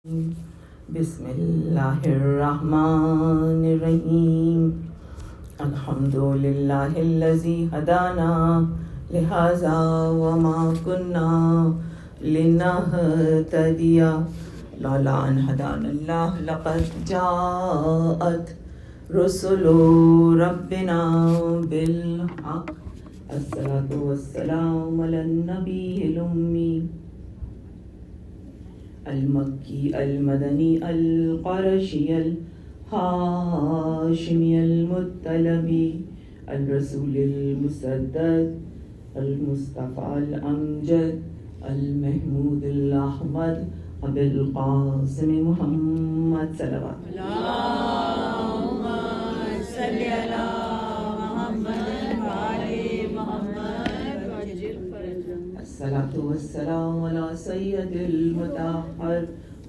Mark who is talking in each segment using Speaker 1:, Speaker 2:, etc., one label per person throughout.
Speaker 1: بسم اللہ الرحمن الرحیم الحمد للہ الذی ہدانا لہذا وما کنا لنہتدی لولا ان ہدانا اللہ لقد جاءت رسل ربنا بالحق الصلاۃ والسلام علی النبی الامی المکی المدنی القرشی الہاشمی المطلبی الرسول المسدد المصطفى الامجد المحمود الاحمد ابی القاسم محمد صلوات
Speaker 2: اللہم صلی علی محمد وعلی محمد وعجل فرجہ.
Speaker 1: الصلاة والسلام على سید المطہر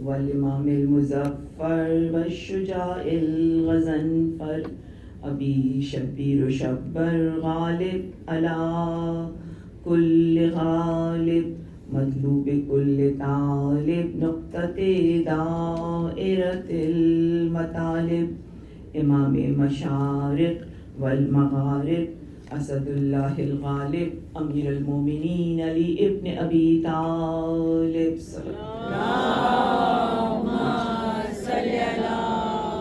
Speaker 1: والامام المظفر والشجاع الغضنفر ابی شبیر شبر غالب علی کل غالب مطلوب کل طالب نقطۃ دائرۃ المطالب امام مشارق والمغارب اسد اللہ الغالب امیر المومنین علی ابن ابی طالب
Speaker 2: اللہم صلی علی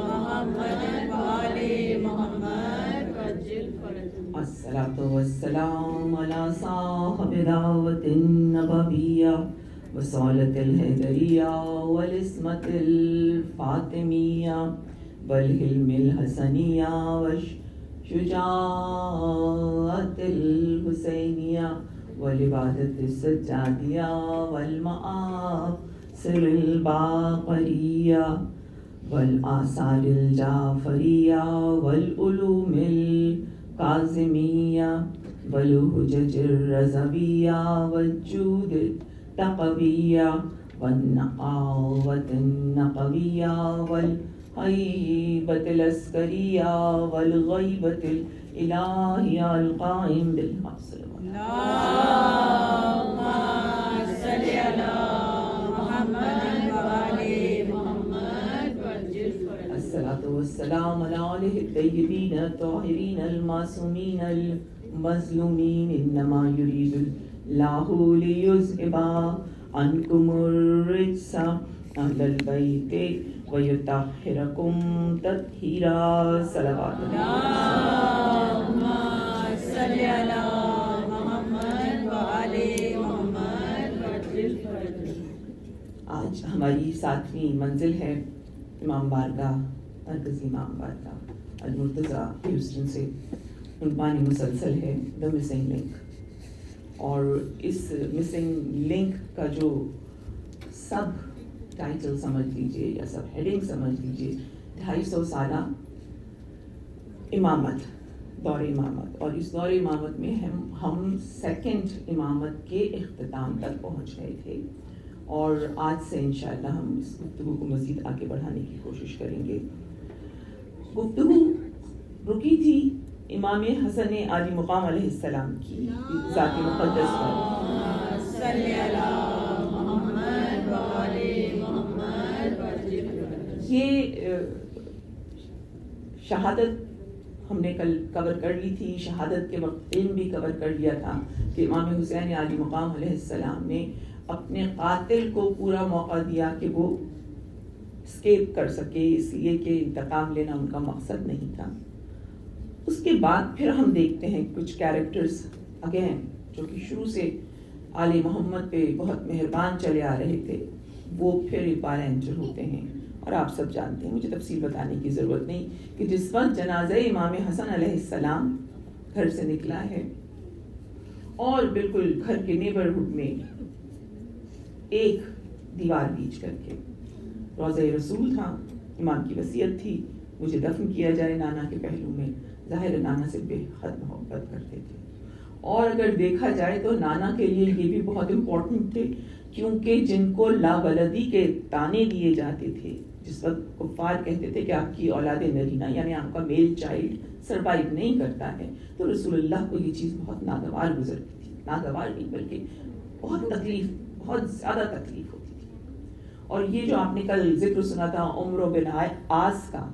Speaker 2: محمد وعلی محمد وعجل فرجہ.
Speaker 1: الصلاۃ والسلام علی صاحب دعوت النبویہ وصالۃ الحیدریہ والعصمت الفاطمیہ والحلم الحسنیہ شجاعت الحسینیہ والعبادت السجادیہ والمآثر الباقریہ والآثار الجعفریہ والعلوم الکاظمیہ والحجج الرضویہ والجود التقویہ والنقاوت النقویہ والہیبۃ العسکریہ والغیبۃ الالہیہ القائم بالحق.
Speaker 2: اللہم صلی علی محمد وعلی محمد وعجل فرجہ.
Speaker 1: الصلاۃ والسلام علی آلہ الطیبین الطاہرین المعصومین المظلومین انما یرید اللہ لیذہب عنکم الرجس اہل البیت ویطہرکم تطہیرا. صلوات
Speaker 2: اللہم صلی علی محمد وعلی محمد وعجل فرجہ.
Speaker 1: آج ہماری 7ویں منزل ہے امام بارگاہ مرکزی امام بارگاہ المرتضیٰ ہیوسٹن سے. عنوان مسلسل ہے دا مسنگ لنک، اور اس مسنگ لنک کا جو سب ٹائٹل سمجھ لیجیے یا سب ہیڈنگ سمجھ لیجیے 250 سالہ امامت، دور امامت. اور اس دور امامت میں ہم سیکنڈ امامت کے اختتام تک پہنچ گئے تھے، اور آج سے انشاءاللہ ہم اس گفتگو کو مزید آگے بڑھانے کی کوشش کریں گے. گفتگو رکی تھی امام حسن عالی مقام علیہ السلام کی ذات مقدس پر.
Speaker 2: صلی علی محمد وعلی محمد وعجل فرجہ.
Speaker 1: یہ شہادت ہم نے کل کور کر لی تھی. شہادت کے وقت علم بھی کور کر لیا تھا کہ امام حسین عالی مقام علیہ السلام نے اپنے قاتل کو پورا موقع دیا کہ وہ اسکیپ کر سکے، اس لیے کہ انتقام لینا ان کا مقصد نہیں تھا. اس کے بعد پھر ہم دیکھتے ہیں کچھ کیریکٹرز اگین جو کہ شروع سے آل محمد پہ بہت مہربان چلے آ رہے تھے، وہ پھر ایک بار انٹر ہوتے ہیں. اور آپ سب جانتے ہیں، مجھے تفصیل بتانے کی ضرورت نہیں کہ جس وقت جنازہ امام حسن علیہ السلام گھر سے نکلا ہے اور بالکل گھر کے نیبرہڈ میں ایک دیوار بیچ کر کے روضہ رسول تھا، امام کی وصیت تھی مجھے دفن کیا جائے نانا کے پہلو میں. ظاہر نانا سے بے حد محبت کرتے تھے، اور اگر دیکھا جائے تو نانا کے لیے یہ بھی بہت امپورٹنٹ تھے، کیونکہ جن کو لابلدی کے تانے دیے جاتے تھے، جس وقت کفار کہتے تھے کہ آپ کی اولاد نرینہ یعنی آپ کا میل چائلڈ سروائیو نہیں کرتا ہے، تو رسول اللہ کو یہ چیز بہت ناگوار گزرتی تھی. ناگوار نہیں بلکہ بہت تکلیف، بہت زیادہ تکلیف ہوتی تھی. اور یہ جو آپ نے کل ذکر سنا تھا عمرو بن آس کا،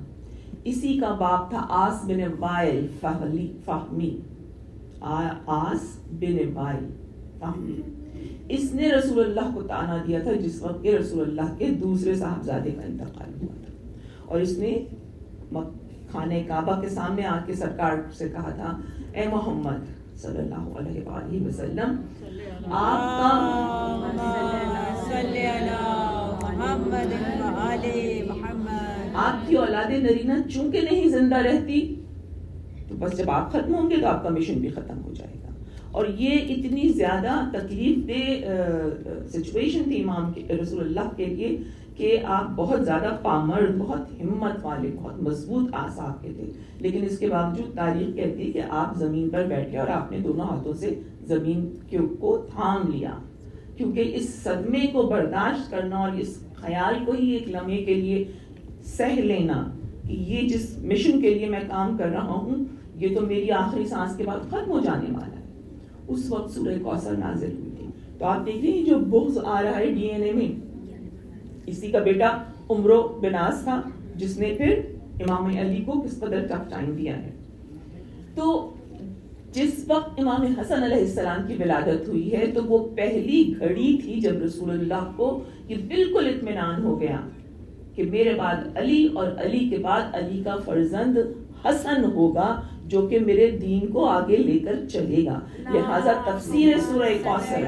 Speaker 1: اسی کا باپ تھا آس بن وائل فہمی. آس بن وائل فہمی، اس نے رسول اللہ کو طعنہ دیا تھا جس وقت کہ رسول اللہ کے دوسرے صاحبزادے کا انتقال ہوا تھا، اور اس نے خانہ کعبہ کے سامنے آ کے سرکار سے کہا تھا اے محمد صلی اللہ علیہ وآلہ وسلم، آپ آپ کی اولاد نرینہ چونکہ نہیں زندہ رہتی تو بس جب آپ ختم ہوں گے تو آپ کا مشن بھی ختم ہو جائے گا. اور یہ اتنی زیادہ تکلیف دہ سچویشن تھی امام رسول اللہ کے لیے کہ آپ بہت زیادہ پامرد، بہت ہمت والے، بہت مضبوط اعصاب کے تھے، لیکن اس کے باوجود تاریخ کہتی ہے کہ آپ زمین پر بیٹھے اور آپ نے دونوں ہاتھوں سے زمین کو تھام لیا، کیونکہ اس صدمے کو برداشت کرنا اور اس خیال کو ہی ایک لمحے کے لیے سہ لینا کہ یہ جس مشن کے لیے میں کام کر رہا ہوں یہ تو میری آخری سانس کے بعد ختم ہو جانے والا ہے. اس وقت سورہ کوثر نازل ہوئی تھی. تو آپ دیکھ رہے ہیں جو بغض آ رہا ہے ڈی این اے میں، اسی کا بیٹا عمرو بن آس تھا جس نے پھر امام علی کو کس قدر ٹف ٹائم دیا ہے. تو جس وقت امام حسن علیہ السلام کی ولادت ہوئی ہے تو وہ پہلی گھڑی تھی جب رسول اللہ کو یہ بالکل اطمینان ہو گیا کہ میرے بعد علی اور علی کے بعد علی کا فرزند حسن ہوگا جو کہ میرے دین کو آگے لے کر چلے گا. لہذا تفسیر سورہ کوثر،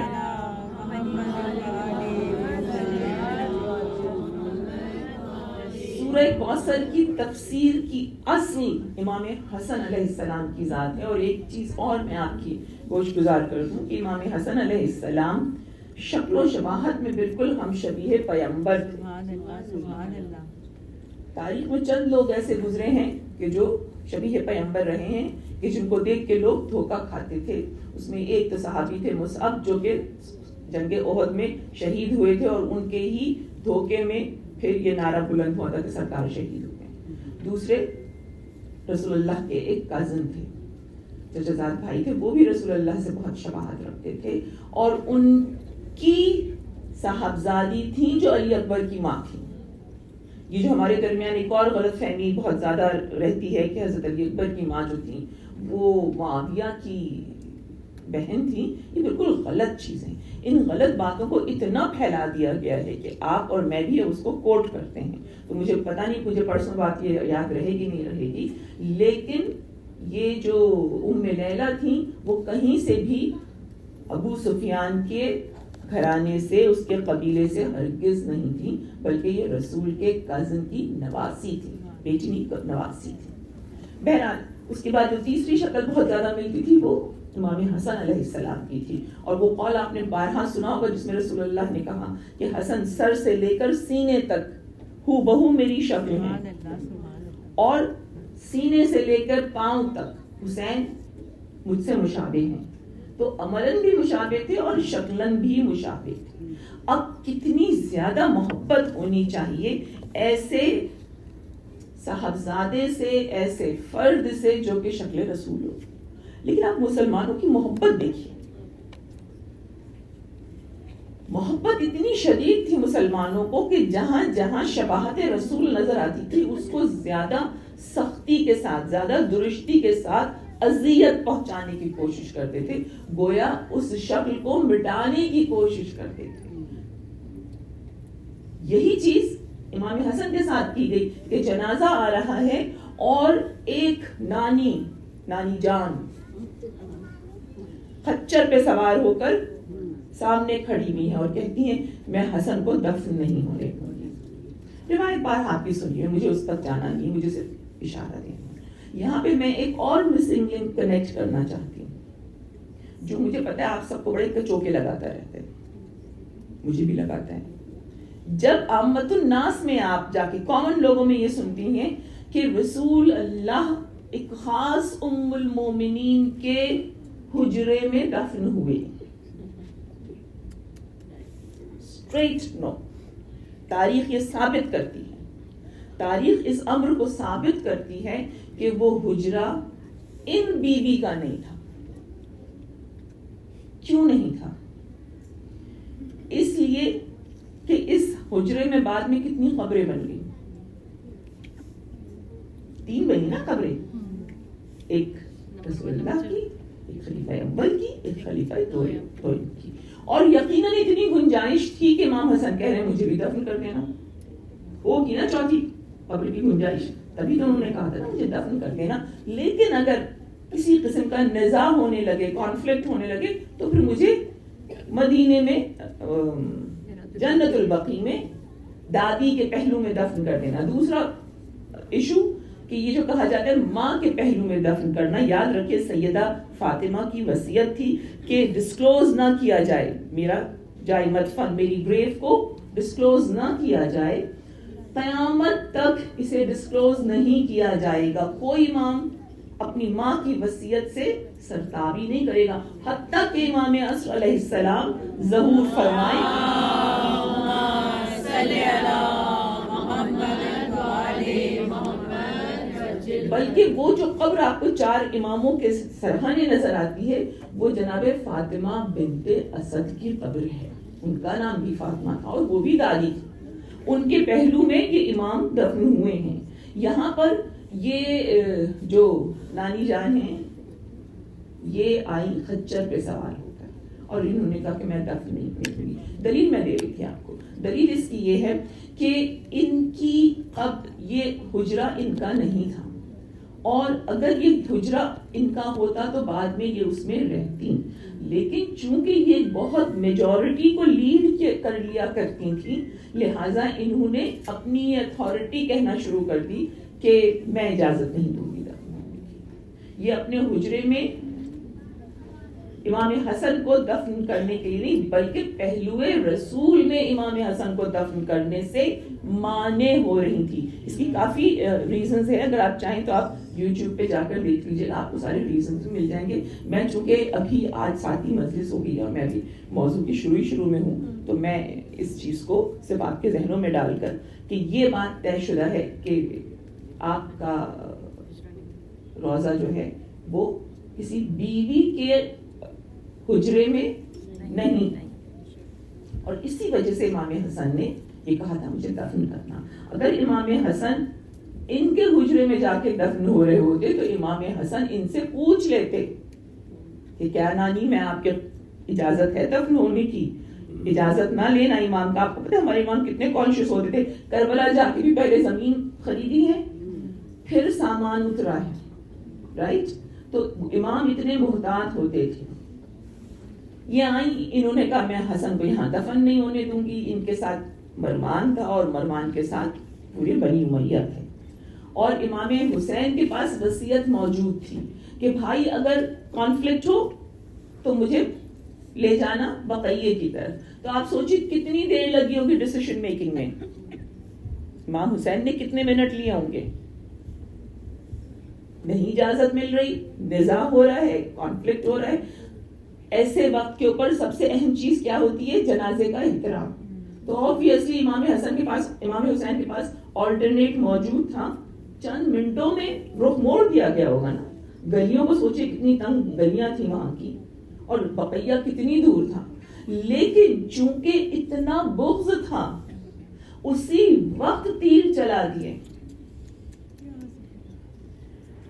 Speaker 1: سورہ کوثر کی تفسیر کی اصل امام حسن علیہ السلام کی ذات ہے. اور ایک چیز اور میں آپ کی گوش گزار کر دوں کہ امام حسن علیہ السلام شکل و شباہت میں بالکل ہم شبیہ پیغمبر تھے. تاریخ میں چند لوگ ایسے گزرے ہیں کہ جو شبیہ پیغمبر رہے ہیں کہ جن کو دیکھ کے لوگ دھوکہ کھاتے تھے. اس میں ایک تو صحابی تھے مصعب جو کہ جنگ احد میں شہید ہوئے تھے اور ان کے ہی دھوکے میں پھر یہ نعرہ بلند ہوا تھا کہ سرکار شہید ہوئے. دوسرے رسول اللہ کے ایک کازن تھے، چچا بھائی تھے، وہ بھی رسول اللہ سے بہت شباہت رکھتے تھے اور ان کی صاحبزادی تھیں جو علی اکبر کی ماں تھی. یہ جو ہمارے درمیان ایک اور غلط فہمی بہت زیادہ رہتی ہے کہ حضرت علی اکبر کی ماں جو تھی وہ معاویہ کی بہن تھی، یہ بالکل غلط چیز ہے. ان غلط باتوں کو اتنا پھیلا دیا گیا ہے کہ آپ اور میں بھی اس کو کوٹ کرتے ہیں. تو مجھے پتہ نہیں مجھے پرسوں بات یہ یاد رہے گی نہیں رہے گی، لیکن یہ جو ام لیلہ تھیں وہ کہیں سے بھی ابو سفیان کے گھرانے سے، اس کے قبیلے سے ہرگز نہیں تھی، بلکہ یہ رسول کے کازن کی نواسی تھی، بیٹی نواسی تھی. بہرحال اس کے بعد جو تیسری شکل بہت زیادہ ملتی تھی وہ امام حسن علیہ السلام کی تھی. اور وہ قول آپ نے بارہا سنا ہوگا جس میں رسول اللہ نے کہا کہ حسن سر سے لے کر سینے تک ہو بہو میری شکل ہے، اور سینے سے لے کر پاؤں تک حسین مجھ سے مشابہ ہیں. تو عملاً بھی مشابہ تھے اور شکلاً بھی مشابہ تھے. اب کتنی زیادہ محبت ہونی چاہیے ایسے صاحبزادے سے، ایسے فرد سے جو کہ شکل رسول ہو. لیکن آپ مسلمانوں کی محبت دیکھیے، محبت اتنی شدید تھی مسلمانوں کو کہ جہاں جہاں شباہت رسول نظر آتی تھی اس کو زیادہ سختی کے ساتھ، زیادہ درستی کے ساتھ اذیت پہنچانے کی کوشش کرتے تھے، گویا اس شکل کو مٹانے کی کوشش کرتے تھے. یہی چیز امام حسن کے ساتھ کی گئی کہ جنازہ آ رہا ہے اور ایک نانی جان خچر پہ سوار ہو کر سامنے کھڑی ہوئی ہے اور کہتی ہیں میں حسن کو دفن نہیں ہونے دوں گی. روایت بار آپ کی سنیے، مجھے اس تک جانا نہیں، مجھے صرف اشارہ دینا. یہاں پہ میں ایک اور مسنگ لنک کنیکٹ کرنا چاہتی ہوں جو مجھے پتا ہے آپ سب کو بڑے کچوکے لگاتا رہتا ہے، مجھے بھی لگاتا ہے. جب عامت الناس میں آپ جا کے کامن لوگوں میں یہ سنتی ہیں کہ رسول اللہ ایک خاص ام المومنین کے حجرے میں دفن ہوئے، اسٹریٹ نو. تاریخ یہ ثابت کرتی ہے، تاریخ اس امر کو ثابت کرتی ہے کہ وہ حجرہ ان بیوی کا نہیں تھا. کیوں نہیں تھا؟ اس لیے کہ اس حجرے میں بعد میں کتنی قبریں بن گئی؟ 3 بنی نا قبریں، ایک رسول اللہ کی، ایک خلیفہ اول کی، ایک خلیفہ دوم کی. اور یقیناً اتنی گنجائش تھی کہ امام حسن کہہ رہے ہیں مجھے بھی دفن کر دینا. ہوگی نا چوتھی قبر کی گنجائش، تبھی تو انہوں نے کہا تھا نا مجھے دفن کر دینا. لیکن اگر کسی قسم کا نزاع ہونے لگے، کانفلکٹ ہونے لگے، تو پھر مجھے مدینے میں جنت البقیع میں دادی کے پہلو میں دفن کر دینا. دوسرا ایشو کہ یہ جو کہا جاتا ہے ماں کے پہلو میں دفن کرنا، یاد رکھیے سیدہ فاطمہ کی وصیت تھی کہ ڈسکلوز نہ کیا جائے، میرا جائے مدفن، میری گریو کو ڈسکلوز نہ کیا جائے. قیامت تک اسے ڈسکلوز نہیں کیا جائے گا. کوئی امام اپنی ماں کی وصیت سے سرتابی نہیں کرے گا، حتیٰ کہ امام عصر علیہ السلام ظہور فرمائے بلکہ وہ جو قبر آپ کو 4 اماموں کے سرحانے نظر آتی ہے وہ جناب فاطمہ بنت اسد کی قبر ہے. ان کا نام بھی فاطمہ تھا اور وہ بھی دادی تھی. ان کے پہلو میں یہ امام دفن ہوئے ہیں. یہاں پر یہ جو نانی جان ہیں یہ آئی خچر پہ سوار ہو کر اور انہوں نے کہا کہ میں دفن نہیں ہوئی. دلیل میں دے رہی تھی آپ کو. دلیل اس کی یہ ہے کہ ان کی یہ حجرہ ان کا نہیں تھا، اور اگر یہ حجرہ ان کا ہوتا تو بعد میں یہ اس میں رہتی. لیکن چونکہ یہ بہت میجورٹی کو لیڈ کر لیا کرتی تھی، لہٰذا انہوں نے اپنی اتھارٹی کہنا شروع کر دی کہ میں اجازت نہیں دوں گی دفن ہونے کی. یہ اپنے حجرے میں امام حسن کو دفن کرنے کے لیے نہیں بلکہ پہلو رسول میں امام حسن کو دفن کرنے سے مانے ہو رہی تھی. اس کی کافی ریزنز ہیں، اگر آپ چاہیں تو آپ یوٹیوب پہ جا کر دیکھ لیجیے، آپ کو سارے ریزنز مل جائیں گے. میں چونکہ ابھی آج 7ویں مجلس ہو گئی اور میں ابھی موضوع کی شروع میں ہوں، تو میں اس چیز کو صرف آپ کے ذہنوں میں ڈال کر کہ یہ بات طے شدہ ہے کہ آپ کا روزہ جو ہے وہ کسی بیوی کے حجرے میں نہیں. اور اسی وجہ سے امام حسن نے یہ کہا تھا مجھے دفن کرنا. اگر امام حسن ان کے حجرے میں جا کے دفن ہو رہے ہوتے تو امام حسن ان سے پوچھ لیتے کہ کیا نانی میں آپ کے اجازت ہے دفن ہونے کی؟ اجازت نہ لینا امام کا، آپ کو پتہ ہے ہمارے امام کتنے کانشیس ہوتے تھے. کربلا جا کے بھی پہلے زمین خریدی ہے پھر سامان اترا ہے، رائٹ؟ تو امام اتنے محتاط ہوتے تھے. یہ آئی، انہوں نے کہا میں حسن کو یہاں دفن نہیں ہونے دوں گی. ان کے ساتھ مروان تھا اور مروان کے ساتھ پورے بنی امیہ تھے. اور امام حسین کے پاس وصیت موجود تھی کہ بھائی اگر کانفلکٹ ہو تو مجھے لے جانا بقیے کی طرف. تو آپ سوچیں کتنی دیر لگی ہوگی ڈیسیشن میکنگ میں. امام حسین نے کتنے منٹ لیے ہوں گے. نہیں اجازت مل رہی، نزاع ہو رہا ہے، کانفلکٹ ہو رہا ہے. ایسے وقت کے اوپر سب سے اہم چیز کیا ہوتی ہے؟ جنازے کا احترام. تو obviously امام حسین کے پاس، امام حسین کے پاس آلٹرنیٹ موجود تھا. چند منٹوں میں رخ موڑ دیا گیا ہوگا نا. گلیوں کو سوچے کتنی تنگ گلیاں تھیں وہاں کی اور بقیہ کتنی دور تھا. لیکن چونکہ اتنا بغض تھا اسی وقت تیر چلا دیے.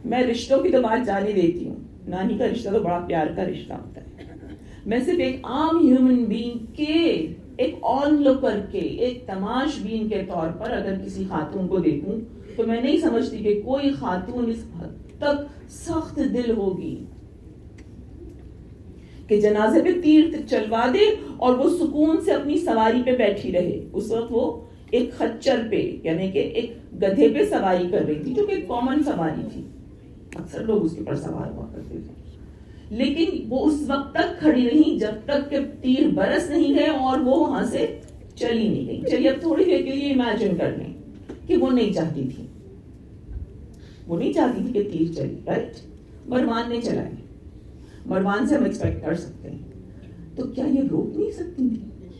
Speaker 1: میں رشتوں کی تو بات جانے دیتی ہوں، نانی کا رشتہ تو بڑا پیار کا رشتہ ہوتا ہے. میں صرف ایک عام ہیومن بینگ کے، ایک آن لوکر کے، ایک تماش بین کے طور پر اگر کسی خاتون کو دیکھوں تو میں نہیں سمجھتی کہ کوئی خاتون اس حد تک سخت دل ہوگی کہ جنازے پہ تیر چلوا دے اور وہ سکون سے اپنی سواری پہ بیٹھی رہے. اس وقت وہ ایک خچر پہ یعنی کہ ایک گدھے پہ سواری کر رہی تھی جو کہ ایک کامن سواری تھی، اکثر لوگ اس کے پر سوار ہوا کرتے تھے. لیکن وہ اس وقت تک کھڑی رہی جب تک کہ تیر برس نہیں گئے اور وہ وہاں سے چلی نہیں گئی. چلیے اب تھوڑی دیر کے لیے امیجن کر لیں کہ وہ نہیں چاہتی تھی، وہ نہیں چاہتی تھی کہ تیر چلی، رائٹ؟ مروان نے چلائی. مروان سے ہم ایکسپیکٹ کر سکتے ہیں. تو کیا یہ روک نہیں سکتی تھی؟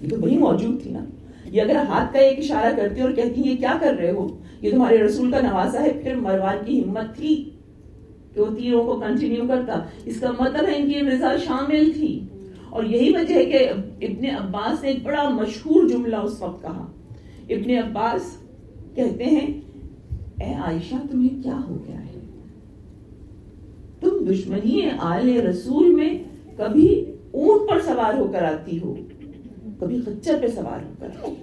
Speaker 1: یہ تو وہی موجود تھی نا. یہ اگر ہاتھ کا ایک اشارہ کرتی اور کہتی یہ کیا کر رہے ہو، یہ تمہارے رسول کا نواسا ہے، پھر مروان کی ہمت تھی کہ وہ تیروں کو کنٹینیو کرتا. اس کا مطلب ہے ان کی رضا شامل تھی. اور یہی وجہ ہے کہ ابن عباس نے ایک بڑا مشہور جملہ اس وقت کہا. ابن عباس کہتے ہیں اے عائشہ تمہیں کیا ہو گیا ہے؟ تم دشمنی آل رسول میں کبھی اونٹ پر سوار ہو کر آتی ہو, کبھی خچر پہ سوار ہو کر آتی.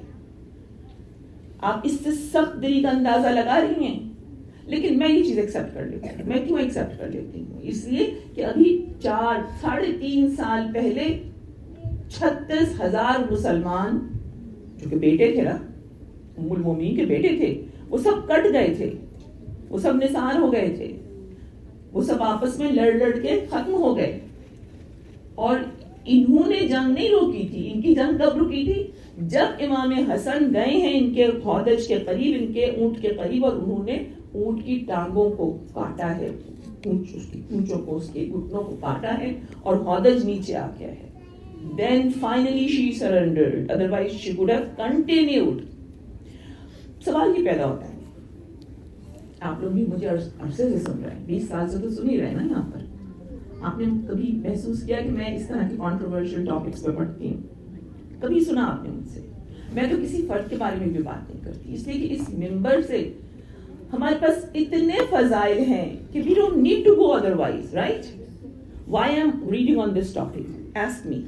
Speaker 1: آپ اس سے سخت دلی کا اندازہ لگا رہی ہیں, لیکن میں یہ چیز ایکسپٹ کر لیتی ہوں. میں کیوں ایکسپٹ کر لیتی ہوں؟ اس لیے کہ ابھی 3.5 سال پہلے 36,000 مسلمان جو کہ بیٹے تھے نا, ام المومنین کے بیٹے تھے, وہ سب کٹ گئے تھے, وہ سب نثار ہو گئے تھے, وہ سب آپس میں لڑ کے ختم ہو گئے. اور انہوں نے جنگ نہیں روکی تھی. ان کی جنگ کب رکی تھی؟ جب امام حسن گئے ہیں ان کے ہودج کے قریب, ان کے اونٹ کے قریب, اور انہوں نے اونٹ کی ٹانگوں کو کاٹا ہے, اونچوں کو, اس کے گھٹنوں کو کاٹا ہے, اور ہودج نیچے آ گیا ہے. Then finally she surrendered. Otherwise she would have continued. سوال یہ پیدا ہوتا ہے, آپ لوگ بھی مجھے عرصے سے سن رہے ہیں, 20 سال سے تو سن ہی رہے ہیں نا یہاں پر. آپ نے کبھی محسوس کیا کہ میں اس طرح کی کنٹروورشل ٹاپکس پہ پڑھتی ہوں؟ کبھی سنا آپ نے مجھ سے؟ میں تو کسی فرد کے بارے میں بھی بات نہیں کرتی, اس لیے کہ اس ممبر سے ہمارے پاس اتنے فضائل ہیں کہ we don't need to go otherwise, right? Why I'm reading on this topic? Ask me.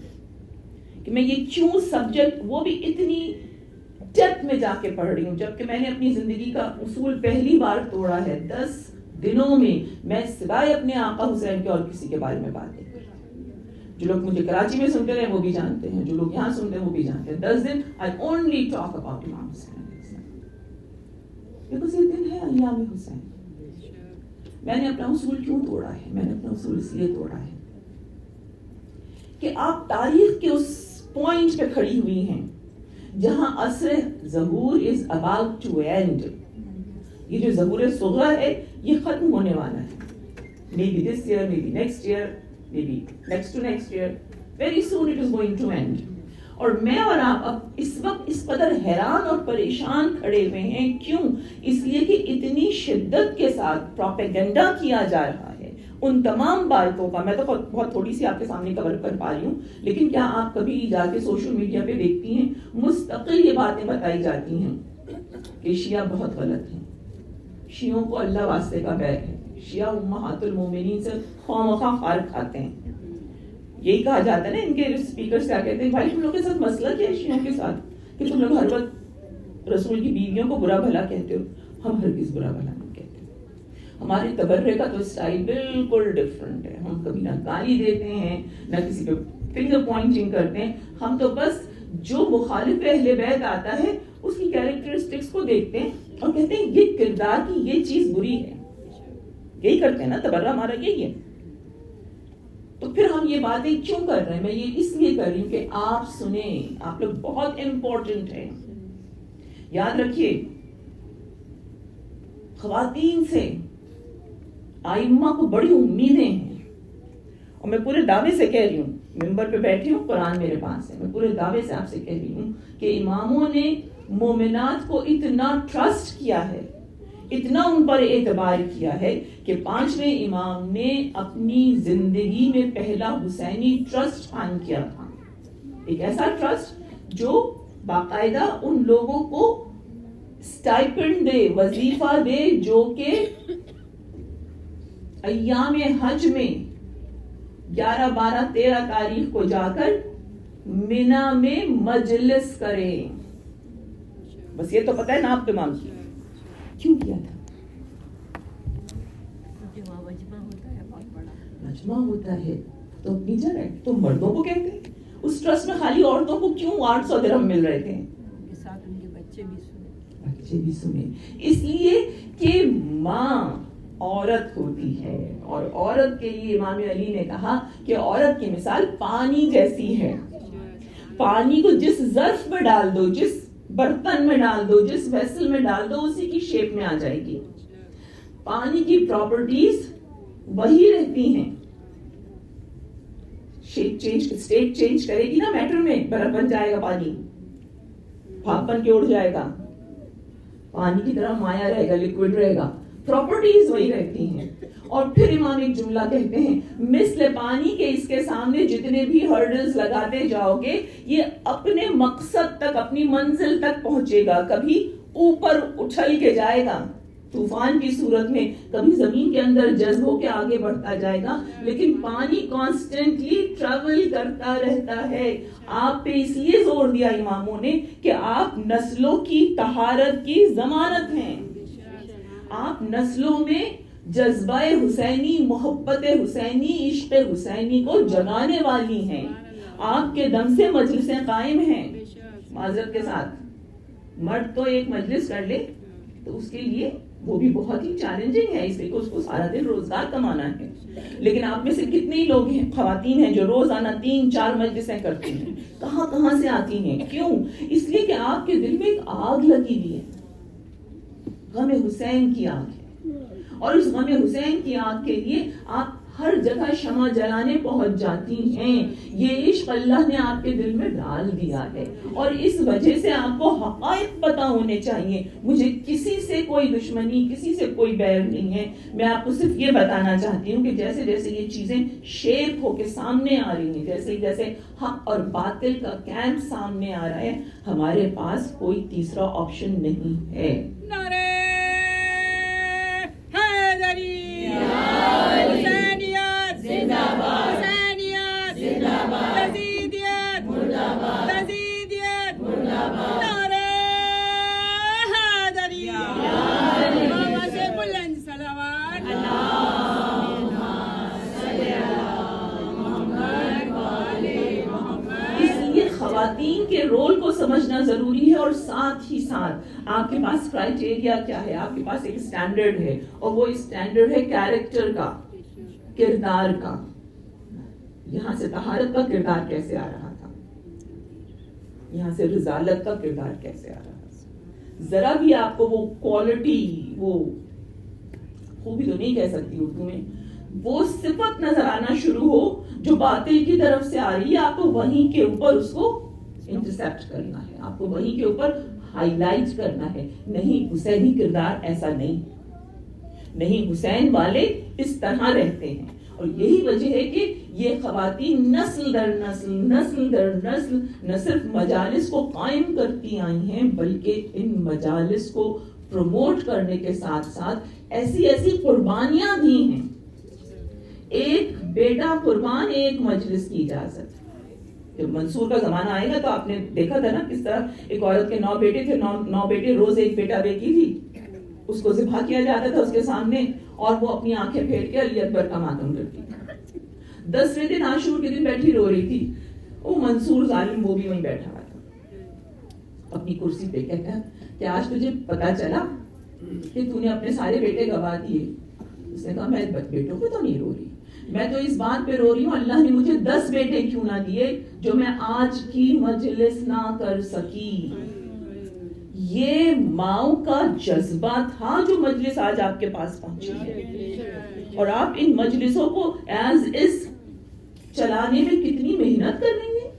Speaker 1: کہ میں یہ کیوں سبجیکٹ, وہ بھی اتنی ڈیپتھ میں جا کے پڑھ رہی ہوں, جبکہ میں نے اپنی زندگی کا اصول پہلی بار توڑا ہے. 10 دنوں میں سوائے اپنے آقا حسین کے اور کسی کے بارے میں بات نہیں کر رہی. جو لوگ مجھے کراچی میں سنتے رہے وہ بھی جانتے ہیں, جو لوگ یہاں سنتے ہیں وہ بھی جانتے ہیں. 10 دن I only talk about امام حسین, because یہ دن ہے ایام حسین. میں نے اپنا اصول کیوں توڑا ہے؟ میں نے اپنا اصول اس لیے توڑا ہے کہ آپ تاریخ کے اس پوائنٹ پہ کھڑی ہوئی ہیں جہاں عصر ظہور is about to end. یہ جو ظہور صغرا ہے یہ ختم ہونے والا ہے. Maybe this year, maybe next year, maybe next to next year. Very soon it is going to end. اور میں اور آپ اب اس وقت اس قدر حیران اور پریشان کھڑے ہوئے ہیں. کیوں؟ اس لیے کہ اتنی شدت کے ساتھ پروپیگنڈا کیا جا رہا ہے ان تمام باتوں کا. میں تو بہت تھوڑی سی آپ کے سامنے کور کر پا رہی ہوں, لیکن کیا آپ کبھی جا کے سوشل میڈیا پہ دیکھتی ہیں مستقل یہ باتیں بتائی جاتی ہیں کہ شیعہ بہت غلط ہیں, شیعوں کو اللہ واسطے کا بیگ ہے, شیعہ امہات المومنین سے خواہ خار کھاتے ہیں. یہی کہا جاتا ہے نا, ان کے اسپیکرز کیا کہتے ہیں, بھائی تم لوگ کے ساتھ مسئلہ کیا ہے شیعوں کے ساتھ کہ تم لوگ ہر وقت رسول کی بیویوں کو برا بھلا کہتے ہو. ہم ہرگز برا بھلا نہیں کہتے. ہمارے تبرے کا تو اسٹائل بالکل ڈفرنٹ ہے. ہم کبھی نہ گالی دیتے ہیں نہ کسی پہ فنگر پوائنٹنگ کرتے ہیں. ہم تو بس جو مخالف اہل بیت آتا ہے اس کی کیریکٹرسٹکس کو دیکھتے ہیں اور کہتے ہیں یہ کردار کی یہ چیز بری ہے. یہی کرتے ہیں نا, تبرہ ہمارا یہی ہے. تو پھر ہم یہ باتیں کیوں کر رہے ہیں؟ میں یہ اس لیے کر رہی ہوں کہ آپ سنیں. آپ لوگ بہت امپورٹنٹ ہیں. یاد رکھیے, خواتین سے آئمہ کو بڑی امیدیں ہیں, اور میں پورے دعوے سے کہہ رہی ہوں, ممبر پہ بیٹھی ہوں, قرآن میرے پاس ہے, میں پورے دعوے سے آپ سے کہہ رہی ہوں کہ اماموں نے مومنات کو اتنا ٹرسٹ کیا ہے, اتنا ان پر اعتبار کیا ہے کہ 5ویں امام نے اپنی زندگی میں پہلا حسینی ٹرسٹ قائم کیا تھا. ایک ایسا ٹرسٹ جو باقاعدہ ان لوگوں کو اسٹائپنڈ دے, وظیفہ دے, جو کہ ایام حج میں 11, 12, 13 تاریخ کو جا کر مینا میں مجلس کرے. بس یہ تو پتہ ہے نا آپ امام کی کیوں کیا تھا؟ مجمع ہوتا ہے تو اپنی جگہ, تو مردوں کو کہتے ہیں. اس ٹرسٹ میں خالی عورتوں کو کیوں 800 درہم مل رہے تھے؟
Speaker 2: ساتھ ان کے بچے
Speaker 1: بھی سنے. اس لیے کہ ماں عورت ہوتی ہے, اور عورت کے لیے امام علی نے کہا کہ عورت کی مثال پانی جیسی ہے. پانی کو جس ظرف میں ڈال دو, جس برتن میں ڈال دو, جس ویسل میں ڈال دو, اسی کی شیپ میں آ جائے گی. پانی کی پراپرٹیز وہی رہتی ہیں. اسٹیٹ چینج کرے گی نا میٹر میں, برف بن جائے گا پانی, بھاپ بن کے اڑ جائے گا, پانی کی طرح مایا رہے گا, لکوڈ رہے گا. پراپرٹیز وہی رہتی ہیں. اور پھر امام ایک جملہ کہتے ہیں، مثل پانی کے اس کے سامنے جتنے بھی ہرڈلز لگاتے جاؤ گے یہ اپنے مقصد تک، اپنی منزل تک پہنچے گا، کبھی اوپر اچھل کے جائے گا طوفان کی صورت میں، کبھی زمین کے اندر جذب ہو کے آگے بڑھتا جائے گا، لیکن پانی کانسٹنٹلی ٹریول کرتا رہتا ہے۔ آپ پہ اس لیے زور دیا اماموں نے کہ آپ نسلوں کی طہارت کی ضمانت ہیں، آپ نسلوں میں جذبہ حسینی، محبت حسینی، عشق حسینی کو جگانے والی ہیں، آپ کے دم سے مجلسیں قائم ہیں۔ معذرت کے ساتھ مرد تو ایک مجلس کر لے تو اس کے لیے وہ بھی بہت ہی چیلنجنگ ہے، اس لیے کہ اس کو سارا دن روزگار کمانا ہے، لیکن آپ میں سے کتنے ہی لوگ ہیں، خواتین ہیں جو روزانہ 3-4 مجلسیں کرتی ہیں، کہاں سے آتی ہیں؟ کیوں؟ اس لیے کہ آپ کے دل میں ایک آگ لگی ہوئی ہے، غم حسین کی آگ ہے، اور اس غم حسین کی آگ کے لیے آپ ہر جگہ شمع جلانے پہنچ جاتی ہیں۔ یہ عشق اللہ نے آپ کے دل میں ڈال دیا ہے، اور اس وجہ سے آپ کو حقائق پتہ ہونے چاہیے۔ مجھے کسی سے کوئی دشمنی، کسی سے کوئی بیر نہیں ہے، میں آپ کو صرف یہ بتانا چاہتی ہوں کہ جیسے جیسے یہ چیزیں شیپ ہو کے سامنے آ رہی ہیں، جیسے جیسے حق اور باطل کا کیمپ سامنے آ رہا ہے، ہمارے پاس کوئی تیسرا آپشن نہیں ہے۔
Speaker 2: نعرہ حیدری، حسینیت زندہ باد، حسینیت زندہ باد، یزیدیت مردہ باد، یزیدیت مردہ باد، نعرہ حیدری، بابا سے بلند صلوات، اللہم صلی علی محمد وآل محمد۔
Speaker 1: اس لیے خواتین کے رول کو سمجھنا ضروری ہے، اور ساتھ ہی ساتھ آپ کے پاس کرائٹیریا کیا ہے، آپ کے پاس ایک اسٹینڈرڈ ہے، اور وہ اسٹینڈرڈ ہے کیریکٹر کا، کردار کا۔ یہاں سے طہارت کا کردار کیسے آ رہا تھا، یہاں سے رضالت کا کردار کیسے آ رہا تھا، ذرا بھی آپ کو وہ کوالٹی، وہ خوبی تو نہیں کہہ سکتی اردو میں، وہ صفت نظر آنا شروع ہو جو باطل کی طرف سے آ رہی ہے، آپ کو وہیں کے اوپر اس کو انٹرسپٹ کرنا ہے، آپ کو وہیں کے اوپر ہائی لائٹ کرنا ہے۔ نہیں، حسینی کردار ایسا نہیں، حسین والے اس طرح رہتے ہیں، اور یہی وجہ ہے کہ یہ خواتین نسل در نسل نہ صرف مجالس کو قائم کرتی آئی ہیں، بلکہ ان مجالس کو پروموٹ کرنے کے ساتھ ساتھ ایسی قربانیاں دی ہیں۔ ایک بیٹا قربان ایک مجلس کی اجازت۔ جب منصور کا زمانہ آئے گا تو آپ نے دیکھا تھا نا کس طرح ایک عورت کے 9 بیٹے تھے، 9 بیٹے روز ایک بیٹا بیٹی تھی، اس کو ذبح کیا جاتا تھا اس کے سامنے، اور وہ اپنی آنکھیں پھیر کے علی اکبر کا ماتم کرتی تھی۔ 10ویں دن عاشور کے دن بیٹھی رو رہی تھی، وہ منصور ظالم وہ بھی وہیں بیٹھا ہوا تھا اپنی کرسی پہ، کہتا ہے کہ آج تجھے پتا چلا کہ تو نے اپنے سارے بیٹے گوا دیے؟ اس نے کہا میں بیٹوں پہ تو نہیں رو رہی، میں تو اس بات پہ رو رہی ہوں اللہ نے مجھے 10 بیٹے کیوں نہ دیے جو میں آج کی مجلس نہ کر سکی۔ یہ ماؤں کا جذبہ تھا جو مجلس آج آپ کے پاس پہنچی ہے، اور آپ ان مجلسوں کو ایز از چلانے میں کتنی محنت کر رہی ہیں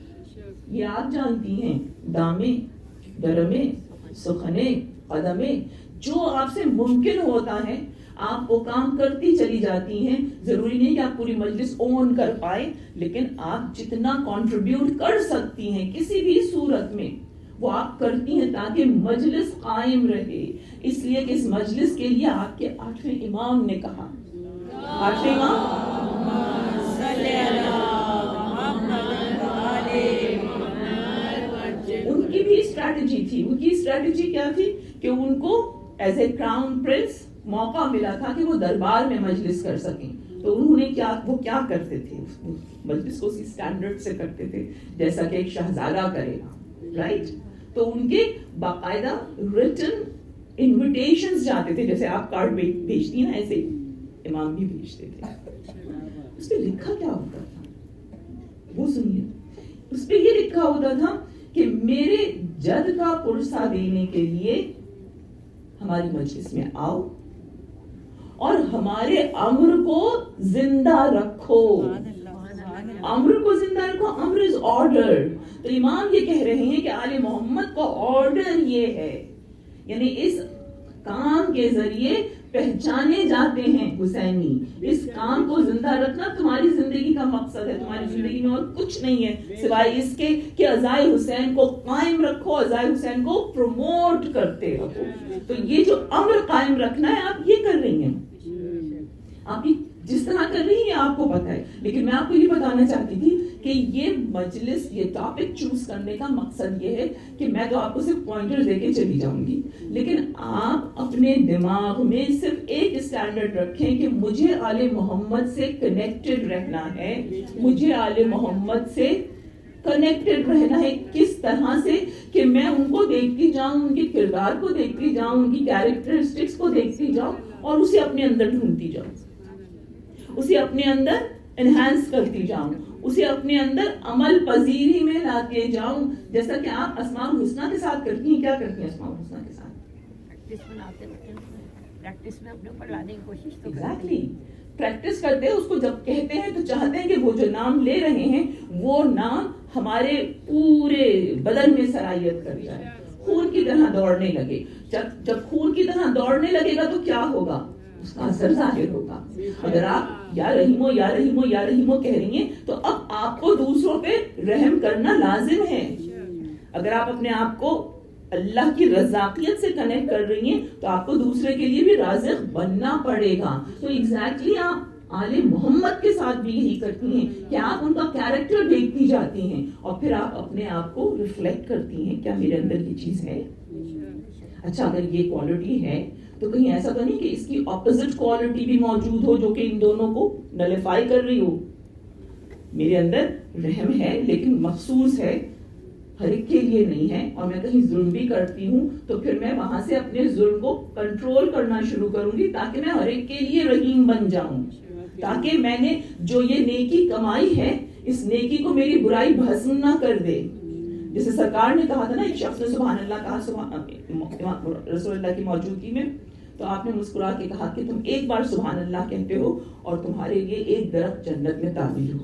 Speaker 1: یہ آپ جانتی ہیں۔ دامیں، درمیں، سخنیں، قدمیں، جو آپ سے ممکن ہوتا ہے آپ وہ کام کرتی چلی جاتی ہیں۔ ضروری نہیں کہ آپ پوری مجلس اون کر پائے، لیکن آپ جتنا کنٹریبیوٹ کر سکتی ہیں کسی بھی صورت میں وہ آپ کرتی ہیں تاکہ مجلس قائم رہے۔ اس لیے کہ اس مجلس کے لیے آپ کے 8ویں امام نے کہا، 8ویں امام
Speaker 2: صلی اللہ محمد وآل محمد،
Speaker 1: ان کی بھی اسٹریٹجی تھی۔ ان کی اسٹریٹجی کیا تھی کہ ان کو ایز اے کراؤن پرنس موقع ملا تھا کہ وہ دربار میں مجلس کر سکیں، تو انہوں نے کیا کرتے تھے، مجلس کو اسی اسٹینڈرڈ سے کرتے تھے جیسا کہ ایک شہزادہ کرے گا، رائٹ؟ تو ان کے باقاعدہ ریٹن انویٹیشنز جاتے تھے، جیسے آپ کارڈ بھیجتی ہیں ایسے امام بھی بھیجتے تھے۔ اس پہ لکھا کیا ہوتا تھا وہ سنیے، اس پہ یہ لکھا ہوتا تھا کہ میرے جد کا پرسہ دینے کے لیے ہماری مجلس میں آؤ اور ہمارے امر کو زندہ رکھو۔ امر کو زندہ رکھو، امر از آرڈر۔ تو امام یہ کہہ رہے ہیں کہ آل محمد کا آرڈر یہ ہے، یعنی اس کام کے ذریعے پہچانے جاتے ہیں حسینی. اس کام کو زندہ رکھنا تمہاری زندگی کا مقصد ہے. تمہاری زندگی میں اور کچھ نہیں ہے سوائے اس کے کہ عزائے حسین کو قائم رکھو, عزائے حسین کو پروموٹ کرتے رہو. تو یہ جو امر قائم رکھنا ہے آپ یہ کر رہی ہیں, آپ جس طرح کر رہی ہیں آپ کو پتا ہے. لیکن میں آپ کو یہ بتانا چاہتی تھی کہ یہ مجلس, یہ ٹاپک چوز کرنے کا مقصد یہ ہے کہ میں تو آپ کو صرف پوائنٹر دے کے چلی جاؤں گی, لیکن آپ اپنے دماغ میں صرف ایک اسٹینڈرڈ رکھیں کہ مجھے آل محمد سے کنیکٹڈ رہنا ہے. مجھے آل محمد سے کنیکٹڈ رہنا ہے. کس طرح سے کہ میں ان کو دیکھتی جاؤں, ان کے کردار کو دیکھتی جاؤں, ان کی کیریکٹرسٹکس کو دیکھتی جاؤں اور اسے اپنے اندر ڈھونڈتی جاؤں, اسے اپنے اندر انہانس کرتی جاؤں, اسے اپنے اندر عمل پذیری میں لاتے جاؤں. جیسا کہ آپ اسماء الحسنیٰ کے ساتھ کرتی ہیں. کیا کرتی ہیں اسماء الحسنیٰ کے ساتھ؟
Speaker 2: پریکٹس میں اپنے اوپر لانے کی کوشش تو
Speaker 1: ایگزیکٹلی پریکٹس کرتے ہیں. اس کو جب کہتے ہیں تو چاہتے ہیں کہ وہ جو نام لے رہے ہیں وہ نام ہمارے پورے بدن میں سرایت کر جائے, خون کی طرح دوڑنے لگے. جب خون کی طرح دوڑنے لگے گا تو کیا ہوگا, اس کا اثر ظاہر ہوگا. اگر آپ یا رحیمو یا رحیمو یا رحیمو کہہ رہی ہیں تو اب آپ کو دوسروں پہ رحم کرنا لازم ہے. اگر آپ اپنے آپ کو اللہ کی رزاقیت سے کنیکٹ کر رہی ہیں تو آپ کو دوسرے کے لیے بھی رازق بننا پڑے گا. تو ایگزیکٹلی آپ آل محمد کے ساتھ بھی یہی کرتی ہیں کہ آپ ان کا کیریکٹر دیکھتی جاتی ہیں اور پھر آپ اپنے آپ کو ریفلیکٹ کرتی ہیں, کیا میرے اندر یہ چیز ہے. اچھا اگر یہ کوالٹی ہے تو کہیں ایسا تو نہیں کہ اس کی اپوزٹ کوالٹی بھی موجود ہو جو کہ ان دونوں کو نلیفائی کر رہی ہو. میرے اندر رحم ہے لیکن مخصوص ہے, ہر ایک کے لیے نہیں ہے, اور میں کہیں ظلم بھی کرتی ہوں تو پھر میں وہاں سے اپنے ظلم کو کنٹرول کرنا شروع کروں گی تاکہ میں ہر ایک کے لیے رحیم بن جاؤں, تاکہ میں نے جو یہ نیکی کمائی ہے اس نیکی کو میری برائی بھسم نہ کر دے. جیسے سرکار نے کہا تھا نا, ایک شخص نے سبحان اللہ کہا رسول اللہ کی موجودگی میں, تو آپ نے مسکرا کے کہا کہ تم ایک بار سبحان اللہ کہتے ہو اور تمہارے لیے ایک درخت جنت میں تعبیر ہو.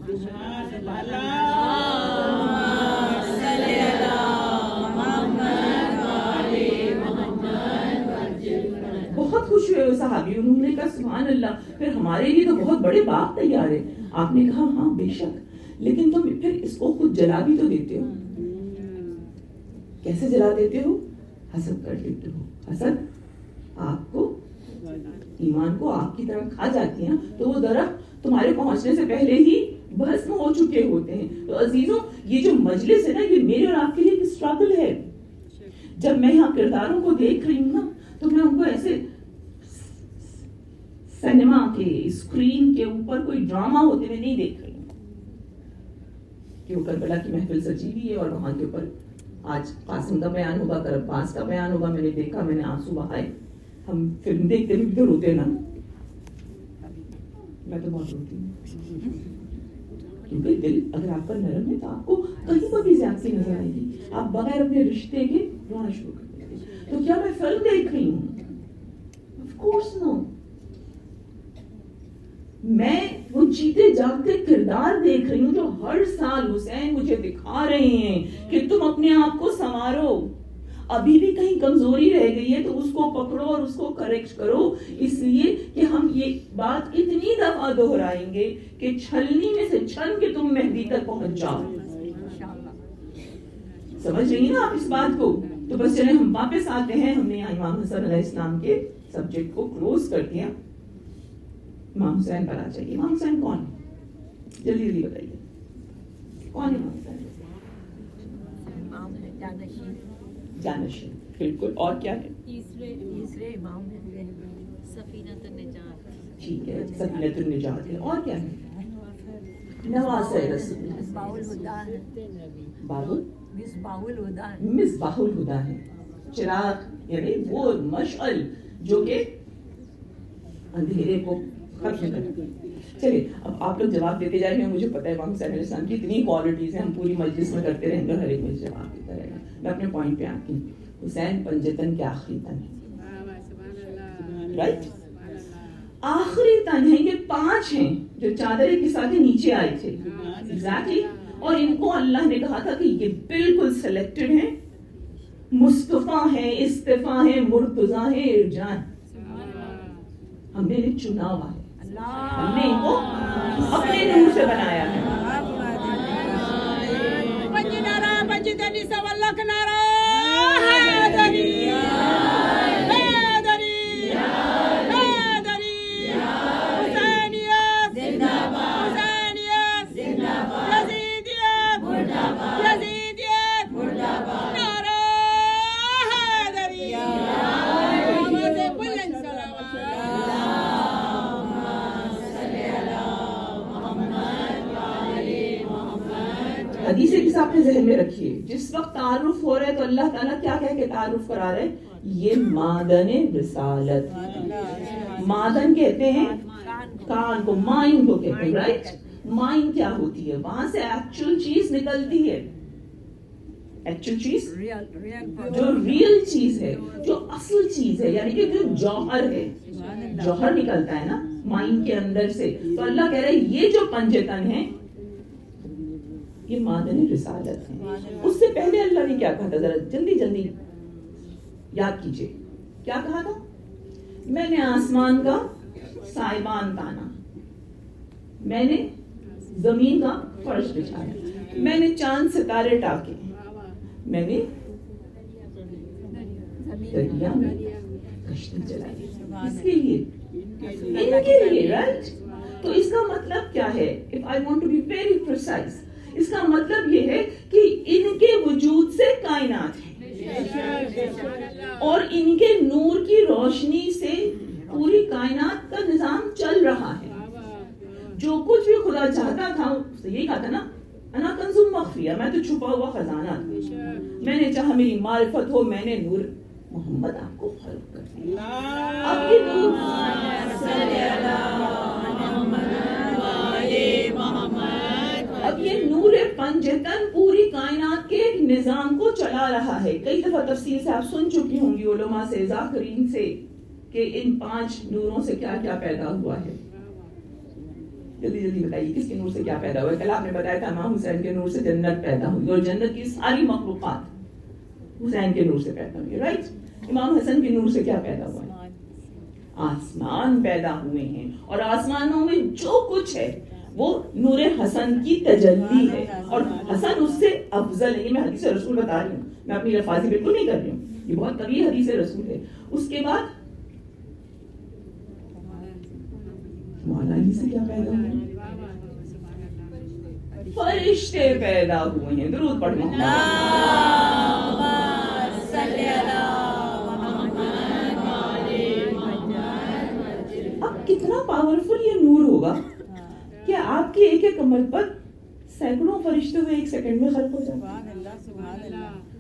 Speaker 1: بہت خوش ہوئے وہ صحابی, انہوں نے کہا سبحان اللہ, پھر ہمارے لیے تو بہت بڑے باغ تیار ہے. آپ نے کہا ہاں بے شک, لیکن تم پھر اس کو خود جلا بھی تو دیتے ہو. کیسے جلا دیتے ہو؟ حسد کر دیتے ہو. حسد آپ کو, ایمان کو آپ کی طرف کھا جاتی ہیں تو وہ درخت تمہارے پہنچنے سے پہلے ہی بھسم ہو چکے ہوتے ہیں. تو عزیزوں یہ جو مجلس ہے نا, یہ میرے اور آپ کے لیے ایک اسٹرگل ہے. جب میں یہاں کرداروں کو دیکھ رہی ہوں نا تو میں ان کو ایسے سینما کے اسکرین کے اوپر کوئی ڈرامہ ہوتے ہوئے نہیں دیکھ رہی ہوں کہ وہ کربلا کی محفل سجی ہوئی ہے اور وہاں کے اوپر آج قاسم کا بیان ہوگا, کل عباس کا بیان ہوگا. میں نے دیکھا, میں نے آنسو بہائے. ہم فلم دیکھتے بھی تو روتے نا, میں تو بہت روتی ہوں کیونکہ دل اگر آپ کا نرم ہے تو آپ کو کہیں پر بھی زیادتی نظر آئے گی. آپ بغیر اپنے رشتے کے رونا شروع کر دیں گے. تو کیا میں فلم دیکھ رہی ہوں؟ آف کورس نو. میں وہ جیتے جاگتے کردار دیکھ رہی ہوں جو ہر سال حسین مجھے دکھا رہے ہیں کہ تم اپنے آپ کو سنوارو, ابھی بھی کہیں کمزوری رہ گئی ہے تو اس کو پکڑو اور اس کو کریکٹ کرو. اس لیے کہ ہم یہ بات اتنی دفعہ دہرائیں گے کہ چھلنی میں سے چھن کے تم مہدی تک پہنچ جاؤ. سمجھ رہی ہیں نا آپ اس بات کو؟ تو بس چلیں ہم واپس آتے ہیں. ہم نے امام حسن علیہ السلام کے سبجیکٹ کو کلوز کر دیا. امام حسین پر آ جائیے. امام حسین کون ہے؟ جلدی جلدی بتائیے, کون ہے امام حسین؟ جانشین, بالکل. اور کیا ہے؟
Speaker 2: تیسرے امام ہے سفینۃ النجات.
Speaker 1: ٹھیک ہے, سفینۃ النجات ہے. اور کیا ہے؟ نواسہ رسول.
Speaker 2: مصباح الہدا ہے.
Speaker 1: مصباح الہدا ہے, چراغ یعنی وہ مشعل جو کہ اندھیرے کو ختم کرتا ہے. چلیے اب آپ لوگ جواب دیتے جائیں گے. مجھے پتا ہے امام حسین علیہ السلام کی اتنی کوالٹیز ہیں, ہم پوری مجلس میں کرتے رہیں گے, ہر ایک مجلس جواب دیتا رہے گا. میں اپنے پوائنٹ پہ آتی ہوں. حسین پنجتن کے آخری تن ہے, رائٹ, آخری تن ہے. یہ 5 ہیں جو چادر کے ساتھ نیچے آئے تھے. ایگزیکٹلی. اور ان کو اللہ نے کہا تھا کہ یہ بالکل سلیکٹڈ ہیں, مصطفیٰ ہیں, اصطفیٰ ہیں, مرتضیٰ ہیں, ارجان. ہم نے انہیں چنا ہوا ہے, ہم نے ان کو اپنے نور سے بنایا ہے. حدیث کس آپ نے ذہن میں رکھیے, جس وقت تعارف ہو رہا ہے تو اللہ تعالیٰ کیا کہہ کے تعارف کرا رہے ہیں, یہ مادن رسالت. مادن کہتے ہیں کان کو, مائنڈ کو کہتے ہیں, رائٹ. مائنڈ کیا ہوتی ہے, وہاں سے ایکچوئل چیز نکلتی ہے. ایکچوئل چیز جو ریئل چیز ہے, جو اصل چیز ہے, یعنی کہ جو جوہر ہے, جوہر نکلتا ہے نا مائنڈ کے اندر سے. تو اللہ کہہ رہے ہیں یہ جو پنجتن ہے یہ مادن رسالت ہے. اس سے پہلے اللہ نے کیا کہا تھا, ذرا جلدی جلدی یاد کیجئے. کیا کہا تھا, میں نے آسمان کا سائبان تانا, میں نے زمین کا فرش بچھایا, میں نے چاند ستارے ٹاکے, میں نے دریا میں کشتی چلائی. اس کے لیے, ان کے لیے, رائٹ. تو اس کا مطلب کیا ہے, if I want to be very precise, اس کا مطلب یہ ہے کہ ان کے وجود سے کائنات ہے اور ان کے نور کی روشنی سے پوری کائنات کا نظام چل رہا ہے. جو کچھ بھی خدا چاہتا تھا, یہی کہا تھا نا, انا کنز مخفیہ, میں تو چھپا ہوا خزانہ تھا. میں نے چاہا میری معرفت ہو, میں نے نور محمد آپ کو خلق کر دیا. اب یہ نور, اب یہ نور پنجتن پوری کائنات کے ایک نظام کو چلا رہا ہے. کئی دفعہ تفصیل سے آپ سن چکی ہوں گی علماء سے, ذاکرین سے, کہ ان 5 نوروں سے کیا کیا پیدا ہوا ہے. جلدی جلدی بتائیے کس کے نور سے کیا پیدا ہوا ہے. کل آپ نے بتایا تھا امام حسین کے نور سے جنت پیدا ہوئی, اور جنت کی ساری مخلوقات حسین کے نور سے پیدا ہوئی, رائٹ. امام حسن کے نور سے کیا پیدا ہوا ہے, آسمان پیدا ہوئے ہیں, اور آسمانوں میں جو کچھ ہے وہ نور حسن کی تجلی ہے, اور حسن اس سے افضل ہے. یہ میں حدیث رسول بتا رہی ہوں, میں اپنی لفاظی بالکل نہیں کر رہی ہوں, یہ بہت طویل حدیث رسول ہے. اس کے بعد مولا علی سے کیا پیدا ہوئے, فرشتے پیدا ہوئے ہیں. درود پڑھنا. اب کتنا پاورفل یہ نور ہوگا کہ آپ کی ایک ایک عمل پر سینکڑوں فرشتے ہوئے ایک سیکنڈ میں خلق ہو جائے,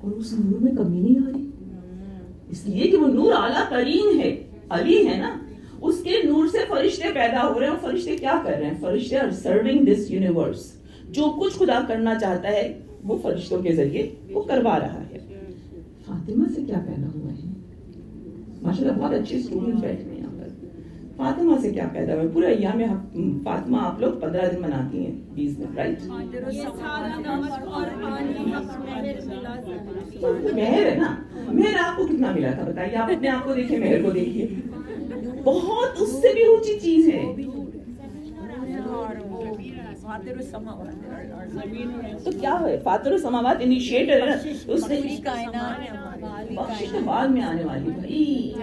Speaker 1: اور اس نور میں کمی نہیں آ رہی. اس لیے کہ وہ نور اعلیٰ ترین ہے, علی ہے نا, اس کے نور سے فرشتے پیدا ہو رہے ہیں. اور فرشتے کیا کر رہے ہیں, فرشتے are serving this universe. جو کچھ خدا کرنا چاہتا ہے وہ فرشتوں کے ذریعے وہ کروا رہا ہے. فاطمہ سے کیا پیدا ہوا ہے, ماشاءاللہ بہت اچھے اسٹوڈنٹ بیٹھے ہیں یہاں پر. فاطمہ سے کیا پیدا ہوا ہے, پورا ایام فاطمہ آپ لوگ 15 دن مناتی ہیں, 20 دن, رائٹ. مہر ہے نا, مہر آپ کو کتنا ملا تھا بتائیے, آپ اپنے آپ کو دیکھیں, مہر کو دیکھیے, بہت اس سے بھی اونچی چیز ہے. تو کیا ہے, فاطر السماوات انیشیٹر ہے نا, اس نے بخشش تو بعد میں آنے والی بھائی.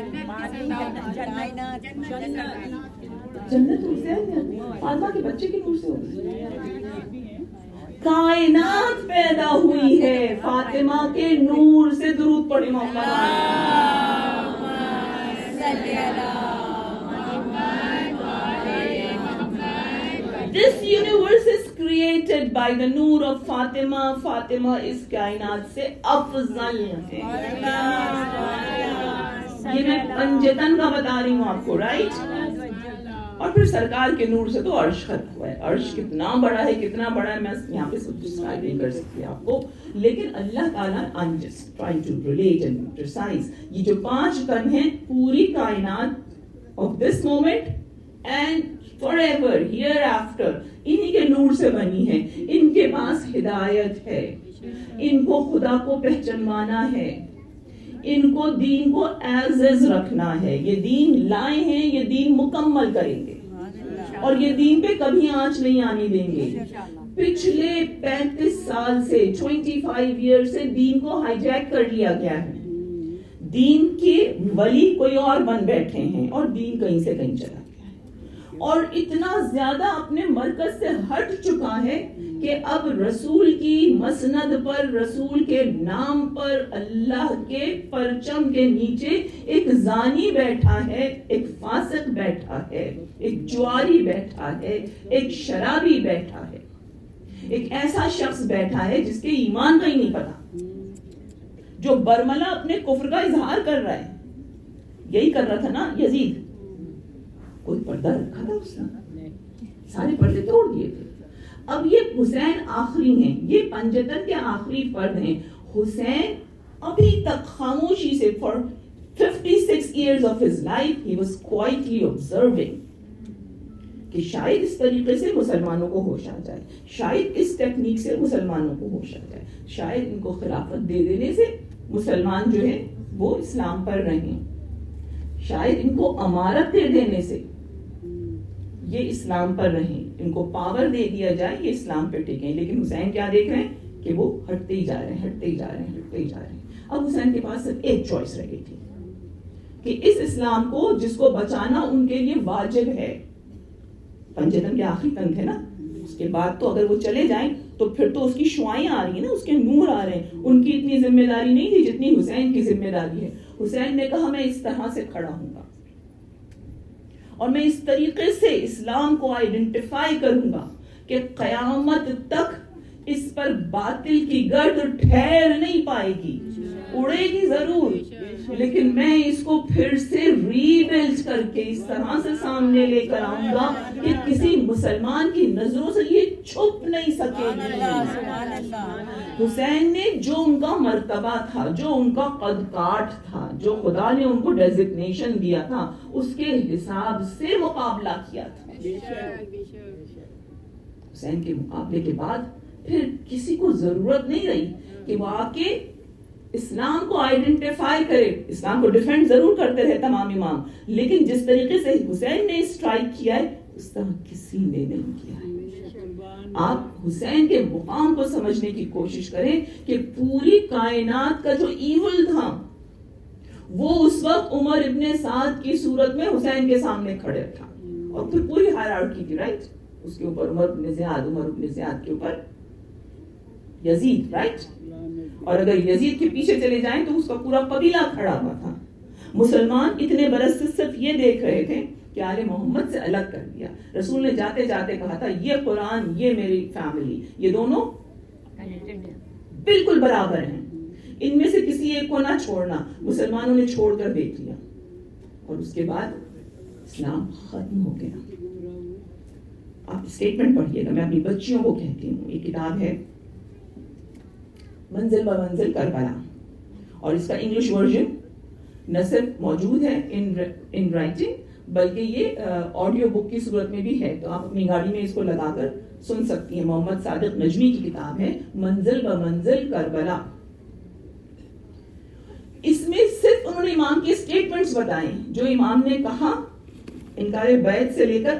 Speaker 1: جنت فاطمہ کے بچے کے نور سے ہوگی. کائنات پیدا ہوئی ہے فاطمہ کے نور سے. درود پڑھیں محمد. This universe is created by the noor of Fatima. Fatima is کائنات سے افضل ہے. یہ میں پنجتن کا بتا رہی ہوں آپ کو, رائٹ. اور پھر سرکار کے نور سے تو عرش خلق ہوا ہے. عرش کتنا بڑا ہے, کتنا بڑا ہے, میں یہاں پہ سب ڈسکرائب نہیں کر سکتی آپ کو. لیکن اللہ تعالیٰ, I'm just trying to relate and be precise, یہ جو 5 کن ہیں پوری کائنات of this moment and forever hereafter انہی کے نور سے بنی ہے. ان کے پاس ہدایت ہے, ان کو خدا کو پہچانوانا ہے, ان کو دین کو ایز ایز رکھنا ہے. یہ دین لائے ہیں, یہ دین مکمل کریں گے اور یہ دین پہ کبھی آنچ نہیں آنے دیں گے. پچھلے 35 سال سے 25 ایئر سے دین کو ہائی جیک کر لیا گیا ہے. دین کے ولی کوئی اور بن بیٹھے ہیں اور دین کہیں سے کہیں چلا گیا ہے اور اتنا زیادہ اپنے مرکز سے ہٹ چکا ہے کہ اب رسول کی مسند پر, رسول کے نام پر, اللہ کے پرچم کے نیچے ایک زانی بیٹھا ہے, ایک فاسق بیٹھا ہے, ایک جواری بیٹھا ہے, ایک شرابی بیٹھا ہے, ایک ایسا شخص بیٹھا ہے جس کے ایمان کا ہی نہیں پتا, جو برملا اپنے کفر کا اظہار کر رہا ہے. یہی کر رہا تھا نا یزید, کوئی پردہ رکھا تھا اس نے, سارے پردے توڑ دیے تھے. اب یہ حسین آخری ہیں, یہ پنجتن کے آخری فرد ہیں. حسین ابھی تک خاموشی سے for 56 years of his life he was quietly observing کہ شاید اس طریقے سے مسلمانوں کو ہوش آ جائے, شاید اس ٹیکنیک سے مسلمانوں کو ہوش آ جائے, شاید ان کو خلافت دے دینے سے مسلمان جو ہے وہ اسلام پر رہیں, شاید ان کو امارت دے دینے سے یہ اسلام پر رہیں, ان کو پاور دے دیا جائے یہ اسلام پہ ٹکیں. لیکن حسین کیا دیکھ رہے ہیں کہ وہ ہٹتے ہی جا رہے ہیں, ہٹتے ہی جا رہے ہیں, ہٹتے ہی جا رہے ہیں. اب حسین کے پاس صرف ایک چوائس رہ گئی تھی کہ اس اسلام کو جس کو بچانا ان کے لیے واجب ہے. پنجتن کے آخری تن تھے نا, اس کے بعد تو اگر وہ چلے جائیں تو پھر تو اس کی شعائیں آ رہی ہیں نا, اس کے نور آ رہے ہیں. ان کی اتنی ذمہ داری نہیں تھی جتنی حسین کی ذمہ داری ہے. حسین نے کہا میں اس طرح سے کھڑا ہوں گا اور میں اس طریقے سے اسلام کو آئیڈینٹیفائی کروں گا کہ قیامت تک اس پر باطل کی گرد ٹھہر نہیں پائے گی, اڑے گی ضرور, لیکن میں اس کو پھر سے ری بلڈ کر کے اس طرح سے سامنے لے کر آؤں گا کہ کسی مسلمان کی نظروں سے یہ چھپ نہیں سکے گی. حسین نے جو ان کا مرتبہ تھا, جو ان کا قد کاٹ تھا, جو خدا نے ان کو ڈیزگنیشن دیا تھا, اس کے حساب سے مقابلہ کیا تھا. حسین کے مقابلے کے بعد پھر کسی کو ضرورت نہیں رہی کہ وہ آ کے اسلام کو آئیڈینٹیفائی کرے. اسلام کو ڈیفینڈ ضرور کرتے رہے تمام امام, لیکن جس طریقے سے حسین نے اسٹرائک کیا ہے اس طرح کسی نے نہیں کیا ہے. آپ حسین کے مقام کو سمجھنے کی کوشش کریں کہ پوری کائنات کا جو ایول تھا وہ اس وقت عمر ابن سعد کی صورت میں حسین کے سامنے کھڑے تھا, اور پھر پوری ہائرارکی تھی, رائٹ, اس کے اوپر عمر ابن زیاد کے اوپر یزید, رائٹ, اور اگر یزید کے پیچھے چلے جائیں تو اس کا پورا قبیلہ کھڑا ہوا تھا. مسلمان اتنے برس سے صرف یہ دیکھ رہے تھے کہ آل محمد سے الگ کر دیا. رسول نے جاتے جاتے کہا تھا یہ قرآن, یہ میری فیملی, یہ دونوں بالکل برابر ہیں, ان میں سے کسی ایک کو نہ چھوڑنا. مسلمانوں نے چھوڑ کر دیکھ لیا اور اس کے بعد اسلام ختم ہو گیا. آپ اسٹیٹمنٹ پڑھیے گا, میں اپنی بچیوں کو کہتی ہوں, یہ کتاب ہے منزل ب منزل کربلا, اور اس کا انگلش ورژن نہ صرف موجود ہے ان رائٹنگ بلکہ یہ آڈیو بک کی صورت میں بھی ہے, تو آپ اپنی گاڑی میں اس کو لگا کر سن سکتی ہیں. محمد صادق نجمی کی کتاب ہے منزل ب منزل کربلا. اس میں صرف انہوں نے امام کے اسٹیٹمنٹس بتائے جو امام نے کہا انکار بیعت سے لے کر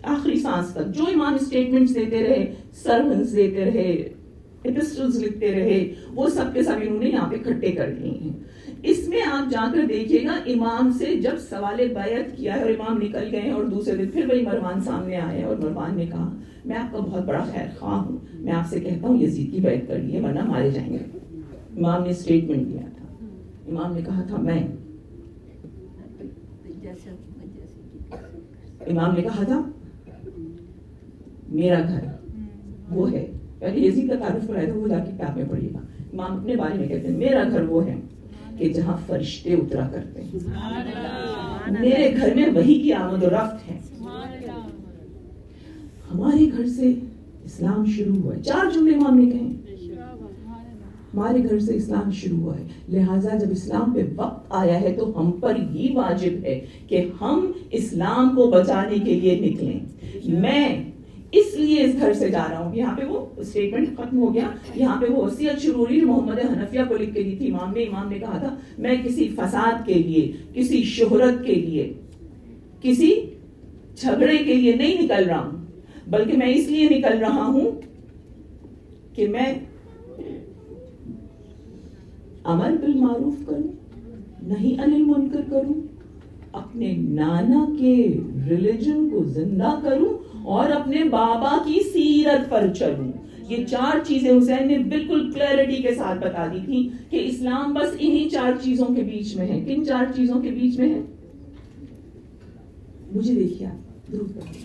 Speaker 1: آخری سانس تک, جو امام اسٹیٹمنٹس دیتے رہے, سرمنز دیتے رہے, ایپسٹلز لکھتے رہے, وہ سب کے سب انہوں نے یہاں پہ اکٹھے کر لیے ہیں. اس میں آپ جا کر دیکھیے گا امام سے جب سوال بیعت کیا ہے اور امام نکل گئے اور دوسرے دن پھر وہی مروان سامنے آئے اور مروان نے کہا میں آپ کا بہت بڑا خیر خواہ ہوں, میں آپ سے کہتا ہوں یزید کی بیعت کر لیے ورنہ مارے جائیں گے. امام نے اسٹیٹمنٹ دیا تھا, امام نے کہا تھا امام نے کہا تھا میرا گھر وہ ہے, پہلے یزید کا تعارف کرایا تھا, وہ جا کے کتاب میں پڑھیے گا. امام اپنے بارے میں کہتے ہیں میرا گھر وہ ہے کہ جہاں فرشتے اترا کرتے ہیں, میرے گھر میں وحی کی آمد و رفت ہے. ہمارے گھر سے اسلام شروع ہوا ہے, 4 جملے امام نے کہے, ہمارے گھر سے اسلام شروع ہوا ہے, لہٰذا جب اسلام پہ وقت آیا ہے تو ہم پر یہ واجب ہے کہ ہم اسلام کو بچانے کے لیے نکلیں. میں اس لیے اس گھر سے جا رہا ہوں. یہاں پہ وہ اسٹیٹمنٹ ختم ہو گیا. یہاں پہ وہ وصیت شروع ہو رہی جو محمد حنفیہ کو لکھ کے دی تھی امام نے کہا تھا میں کسی فساد کے لیے, کسی شہرت کے لیے, کسی جھگڑے کے لیے نہیں نکل رہا ہوں, بلکہ میں اس لیے نکل رہا ہوں کہ میں امر بالمعروف کروں, نہیں عن المنکر کروں, اپنے نانا کے ریلیجن کو زندہ کروں اور اپنے بابا کی سیرت پر چلوں. یہ 4 چیزیں حسین نے بالکل کلیئرٹی کے ساتھ بتا دی تھی کہ اسلام بس انہی 4 چیزوں کے بیچ میں ہے. کن 4 چیزوں کے بیچ میں ہے؟ مجھے دیکھیے آپ درود پڑھیں.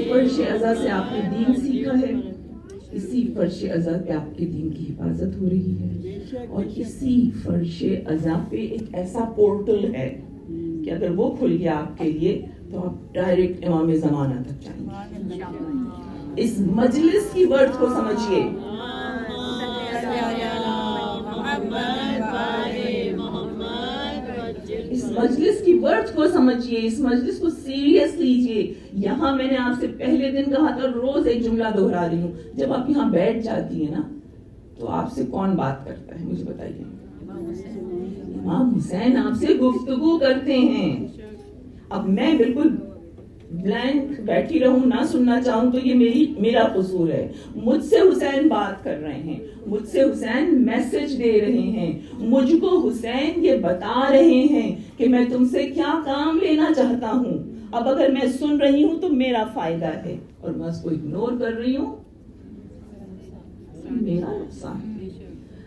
Speaker 1: فرش ازا سے آپ نے دین سیکھا ہے, اسی فرش ازا پہ آپ کے دین کی حفاظت ہو رہی ہے, اور اسی فرش ازا پہ ایک ایسا پورٹل ہے کہ اگر وہ کھل گیا آپ کے لیے تو آپ ڈائریکٹ امام زمانہ تک جائیں گے. اس مجلس کی ورتھ کو سمجھیے, اس مجلس کی ورتھ کو سمجھیے, اس مجلس کو سیریس لیجئے. یہاں میں نے آپ سے پہلے دن کہا تھا, روز ایک جملہ دہرا رہی ہوں, جب آپ یہاں بیٹھ جاتی ہیں نا تو آپ سے کون بات کرتا ہے مجھے بتائیے؟ امام حسین آپ سے گفتگو کرتے ہیں. اب میں بالکل بلینک بیٹھی رہوں, نہ سننا چاہوں تو یہ میرا قصور ہے. مجھ سے حسین بات کر رہے ہیں, مجھ سے حسین میسج دے رہے ہیں, مجھ کو حسین یہ بتا رہے ہیں کہ میں تم سے کیا کام لینا چاہتا ہوں. اب اگر میں سن رہی ہوں تو میرا فائدہ ہے, اور میں اس کو اگنور کر رہی ہوں میرا نقصان ہے.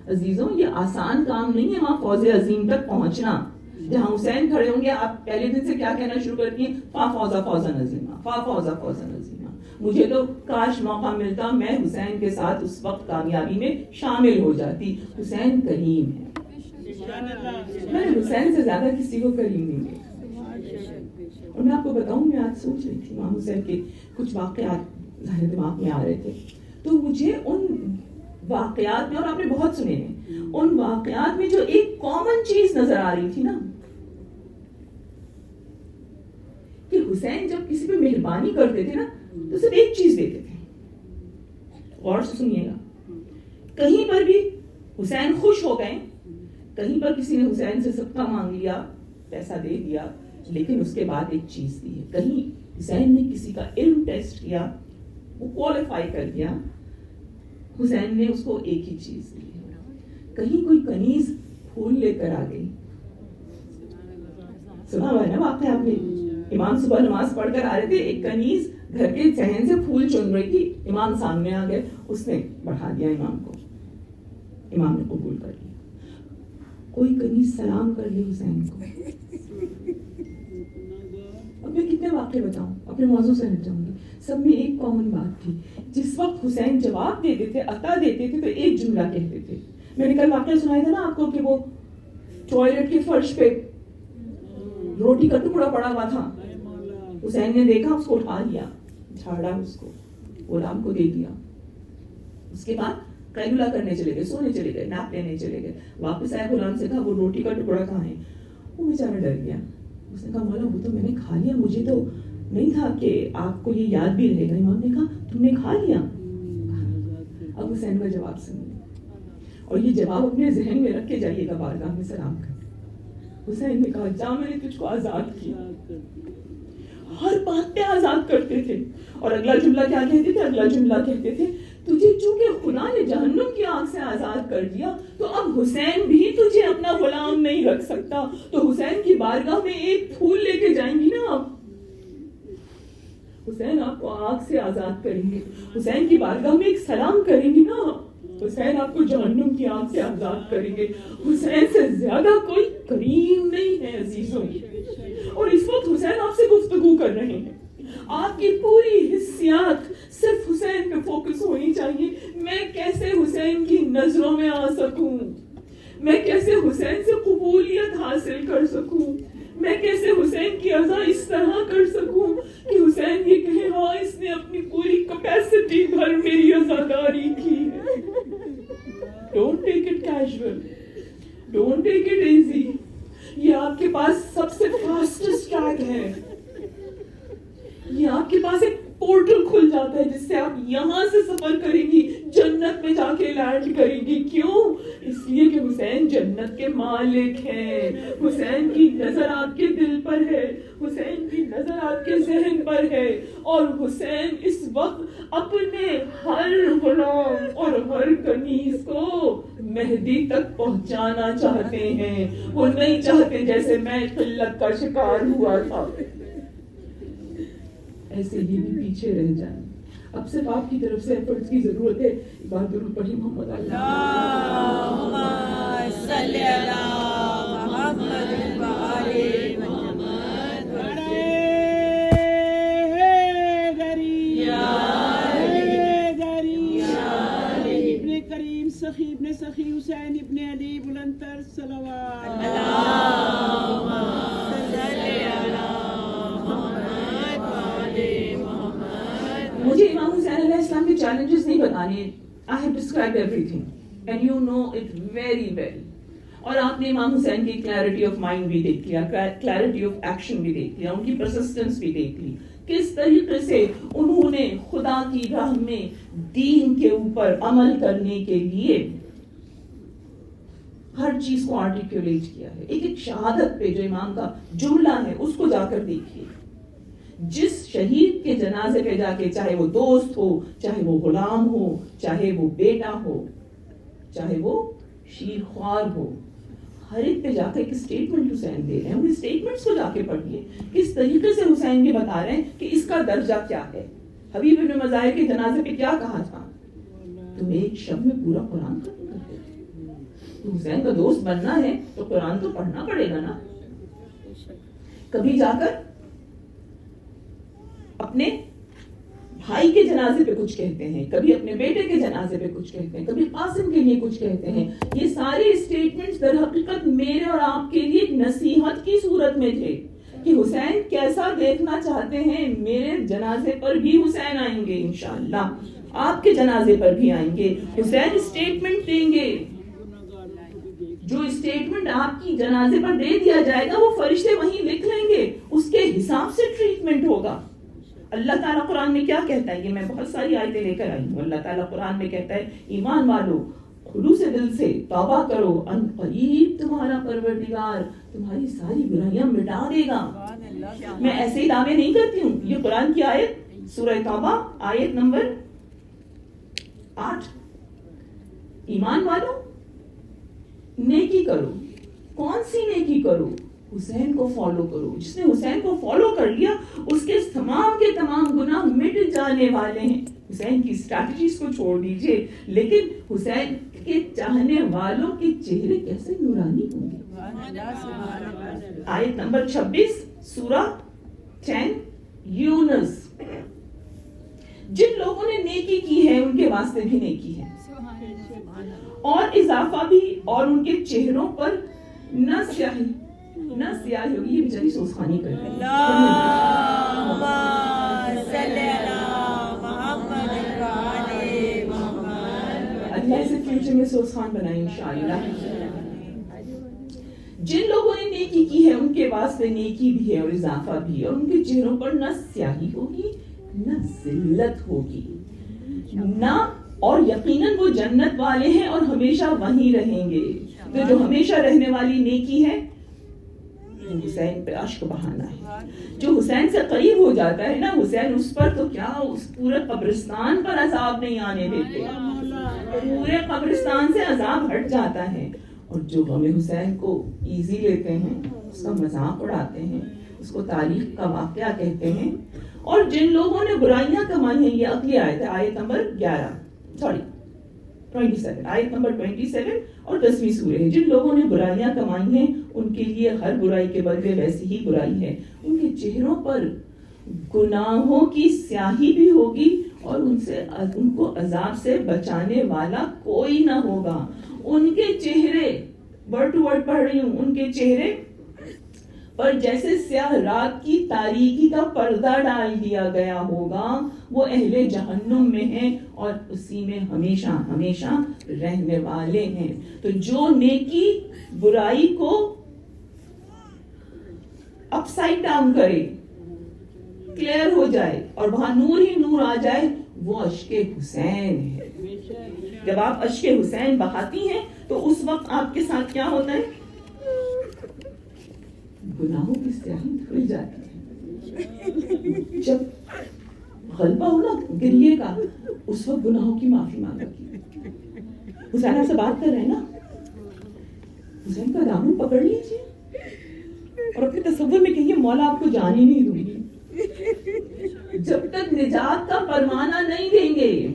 Speaker 1: عزیزوں, یہ آسان کام نہیں ہے وہاں فوز عظیم تک پہنچنا. جہاں حسین کھڑے ہوں گے آپ پہلے دن سے کیا کہنا شروع کرتی ہیں؟ فا فوزا فوزا نظیمہ, فا فوزا فوزا نظیمہ. مجھے تو کاش موقع ملتا میں حسین کے ساتھ اس وقت کامیابی میں شامل ہو جاتی. حسین کریم ہے, میں نے حسین سے زیادہ کسی کو کریم نہیں دیکھا. اور میں آپ کو بتاؤں, میں آج سوچ رہی تھی امام حسین کے کچھ واقعات ذہن دماغ میں آ رہے تھے, تو مجھے ان واقعات میں, اور آپ نے بہت سنے ہیں, ان واقعات میں جو ایک کامن چیز نظر آ رہی تھی نا, کہ حسین جب کسی پہ مہربانی کرتے تھے نا تو صرف ایک چیز دیتے تھے. غور سے سنیے گا, کہیں پر بھی حسین خوش ہو گئے, کہیں پر کسی نے حسین سے صدقہ مانگ لیا, پیسہ دے دیا, لیکن اس کے بعد ایک چیز دی ہے. کہیں حسین نے کسی کا علم ٹیسٹ کیا, وہ کوالیفائی کر گیا, حسین نے اس کو ایک ہی چیز دی. کہیں کوئی کنیز پھول لے کر آ گئی, سنا ہوا ہے نا واقعہ آپ نے, امام صبح نماز پڑھ کر آ رہے تھے, ایک کنیز گھر کے صحن سے پھول چن رہی تھی, امام سامنے آ گئے, اس نے بڑھا دیا امام کو, امام نے قبول کر لیا. کوئی کنیز سلام کر لی حسین کو. اب میں کتنے واقعے بتاؤں, اپنے موضوع سے ہٹ جاؤں گی. سب میں ایک کامن بات تھی, جس وقت حسین جواب دیتے تھے, عطا دیتے تھے, تو ایک جملہ کہتے تھے. میں نے کل واقعہ سنایا تھا نا آپ کو کہ وہ ٹوائلٹ کے فرش پہ روٹی کا ٹکڑا پڑا ہوا تھا, حسین نے دیکھا, اس کو اٹھا لیا, جھاڑا, اس کو غلام کو دے دیا. اس کے بعد قیلولہ کرنے چلے گئے, سونے چلے گئے, نیپ لینے چلے گئے. واپس آئے, غلام سے کہا وہ روٹی کا ٹکڑا کہاں ہے؟ وہ بیچارہ ڈر گیا. اس نے کہا مولا وہ تو میں نے کھا لیا, مجھے تو نہیں تھا کہ آپ کو یہ یاد بھی رہے گا. امام نے کہا تم نے کھا لیا؟ اب حسین کا جواب سنیے, اور یہ جواب اپنے ذہن میں رکھ کے جائیے گا بارگاہ میں سلام کر. حسین نے کہا جا, میں نے تجھ کو آزاد کیا. ہر بات پہ آزاد کرتے تھے. اور اگلا جملہ کیا کہتے تھے؟ اگلا جملہ کہتے تھے تجھے چونکہ خدا نے جہنم کی آگ سے آزاد کر دیا, تو اب حسین بھی تجھے اپنا غلام نہیں رکھ سکتا. تو حسین کی بارگاہ میں ایک پھول لے کے جائیں گی نا آپ, حسین آپ کو آگ سے آزاد کریں گے. حسین کی بارگاہ میں ایک سلام کریں گی نا, حسین آپ کو جہنم کی آگ سے آزاد کریں گے. حسین سے زیادہ کوئی کریم نہیں ہے عزیزوں. اور اس وقت حسین آپ سے گفتگو کر رہے ہیں. آپ کی پوری حسیات صرف حسین پہ فوکس ہونی چاہیے. میں کیسے حسین کی نظروں میں آ سکوں, میں کیسے حسین سے قبولیت حاصل کر سکوں, میں کیسے حسین کی عزا اس طرح کر سکوں کہ حسین یہ کہے ہاں اس نے اپنی پوری کیپیسٹی بھر میری عزاداری کی ہے. Don't take it casual, don't take it easy. یہ آپ کے پاس سب سے فاسٹسٹ ٹریک ہے. یہ آپ کے پاس ایک پورٹل کھل جاتا ہے جس سے آپ یہاں سے سفر کریں گی, جنت میں جا کے لینڈ کریں گی. کیوں؟ اس لیے کہ حسین جنت کے مالک ہیں. حسین کی نظر آپ کے دل پر ہے, حسین کی نظر آپ کے ذہن پر ہے, اور حسین اس وقت اپنے ہر غلام اور ہر کنیز کو مہدی تک پہنچانا چاہتے ہیں. وہ نہیں چاہتے جیسے میں قلت کا شکار ہوا تھا ایسے ہی بھی پیچھے رہ جائیں. اب صرف آپ کی طرف سے ایفرٹس کی ضرورت ہے. ایک بار درود پڑھی محمد
Speaker 2: اللہم صلی علی محمد و آل محمد. ابن کریم سخی ابن سخی حسین ابن علی بلندتر صلوات. اللہم صلی علی
Speaker 1: مجھے امام حسین علیہ السلام کے چیلنجز نہیں بتانے. I have described everything and you know it very well. اور آپ نے امام حسین کی کلیئرٹی آف مائنڈ بھی دیکھ لیا, کلیئرٹی آف ایکشن بھی دیکھ لیا, ان کی پرسسٹنس بھی دیکھ لی, کس طریقے سے انہوں نے خدا کی راہ میں دین کے اوپر عمل کرنے کے لیے ہر چیز کو آرٹیکولیٹ کیا ہے. ایک ایک شہادت پہ جو امام کا جملہ ہے اس کو جا کر دیکھیے. جس شہید کے جنازے پہ جا کے, چاہے وہ دوست ہو, چاہے وہ غلام ہو, چاہے وہ بیٹا ہو, چاہے وہ شیر خوار ہو, ہر ایک پہ جا کے ایک اسٹیٹمنٹ حسین دے رہے ہیں. ان اسٹیٹمنٹس کو جا کے پڑھیے. کس طریقے سے حسین یہ بتا رہے ہیں کہ اس کا درجہ کیا ہے. حبیب ابن مظاہر کے جنازے پہ کیا کہا تھا؟ تم ایک شب میں پورا قرآن ختم کر دے. تو حسین کا دوست بننا ہے تو قرآن تو پڑھنا پڑے گا نا. کبھی جا کر اپنے بھائی کے جنازے پہ کچھ کہتے ہیں, کبھی اپنے بیٹے کے جنازے پہ کچھ کہتے ہیں, کبھی قاسم کے لیے کچھ کہتے ہیں. یہ سارے اسٹیٹمنٹس در حقیقت میرے اور آپ کے لیے ایک نصیحت کی صورت میں تھے کہ حسین کیسا دیکھنا چاہتے ہیں. میرے جنازے پر بھی حسین آئیں گے انشاءاللہ, آپ کے جنازے پر بھی آئیں گے. حسین اسٹیٹمنٹ دیں گے. جو اسٹیٹمنٹ آپ کی جنازے پر دے دیا جائے گا وہ فرشتے وہیں لکھ لیں گے, اس کے حساب سے ٹریٹمنٹ ہوگا. اللہ تعالیٰ قرآن میں کیا کہتا ہے؟ یہ میں بہت ساری آیتیں لے کر آئی ہوں. اللہ تعالیٰ قرآن میں کہتا ہے ایمان والو خلوص دل سے توبہ کرو, ان قریب تمہارا پروردگار تمہاری ساری برائیاں مٹا دے گا. میں ایسے ہی دعوے نہیں کرتی ہوں. یہ قرآن کی آیت سورہ توبہ آیت نمبر 8. ایمان والو نیکی کرو. کون سی نیکی کرو؟ حسین کو فالو کرو. جس نے حسین کو فالو کر لیا اس کے تمام کے تمام گناہ مٹ جانے والے ہیں. حسین کی اسٹریٹجیز کو چھوڑ دیجئے, لیکن حسین کے چاہنے والوں کے چہرے کیسے نورانی ہوں گے. آیت نمبر 26 سورہ 10 یونس. جن لوگوں نے نیکی کی ہے ان کے واسطے بھی نیکی ہے اور اضافہ بھی, اور ان کے چہروں پر نہ سیاہی ہوگی. یہ بیچاری سوسخانی کر رہی ہے.
Speaker 2: اللہم صلی علی محمد و آل محمد.
Speaker 1: اللہ اسے فیوچر میں سوسخان بنائے انشاءاللہ. جن لوگوں نے نیکی کی ہے ان کے واسطے نیکی بھی ہے اور اضافہ بھی, اور ان کے چہروں پر نہ سیاہی ہوگی نہ ذلت ہوگی نہ, اور یقیناً وہ جنت والے ہیں اور ہمیشہ وہیں رہیں گے. تو جو ہمیشہ رہنے والی نیکی ہے حسین پہ اشک بہانا ہے. جو حسین سے قریب ہو جاتا ہے نا, حسین اس پر تو کیا, اس پورے قبرستان پر عذاب نہیں آنے دیتے. پورے قبرستان سے عذاب ہٹ جاتا ہے. اور جو غم حسین کو ایزی لیتے ہیں, اس کا مذاق اڑاتے ہیں, اس کو تاریخ کا واقعہ کہتے ہیں. اور جن لوگوں نے برائیاں کمائی ہیں, یہ اگلی آیت ہے, آیت نمبر 11 سوری 27 آیت نمبر 27 اور 10ویں سورہ ہے. جن لوگوں نے برائیاں کمائی ہیں ان کے لیے ہر برائی کے بدلے ویسی ہی برائی ہے. ان کے چہروں پر گناہوں کی سیاہی بھی ہوگی اور ان کو عذاب سے بچانے والا کوئی نہ ہوگا. ان کے چہرے ورڈ ٹو ورڈ پڑھ رہی ہوں, ان کے چہرے پر جیسے سیاہ رات کی تاریکی کا پردہ ڈال دیا گیا ہوگا. وہ اہل جہنم میں ہیں اور اسی میں ہمیشہ ہمیشہ رہنے والے ہیں. تو جو نیکی برائی کو اپ سائڈ ڈاؤن کرے, کلیئر ہو جائے اور وہاں نور ہی نور آ جائے, وہ عشق حسین ہے. جب آپ عشق حسین بہاتی ہیں تو اس وقت آپ کے ساتھ کیا ہوتا ہے؟ گناہوں کی سیاہی دھل جاتی ہے. جب غلبہ ہو نا گریے کا, اس وقت گناہوں کی معافی مانگا کی. حسین آپ سے بات کر رہے ہیں نا, حسین کا دامن پکڑ لیجیے اور اپنے تصور میں کہیے مولا آپ کو جان ہی نہیں دوں گی جب تک نجات کا فرمانہ نہیں دیں گے.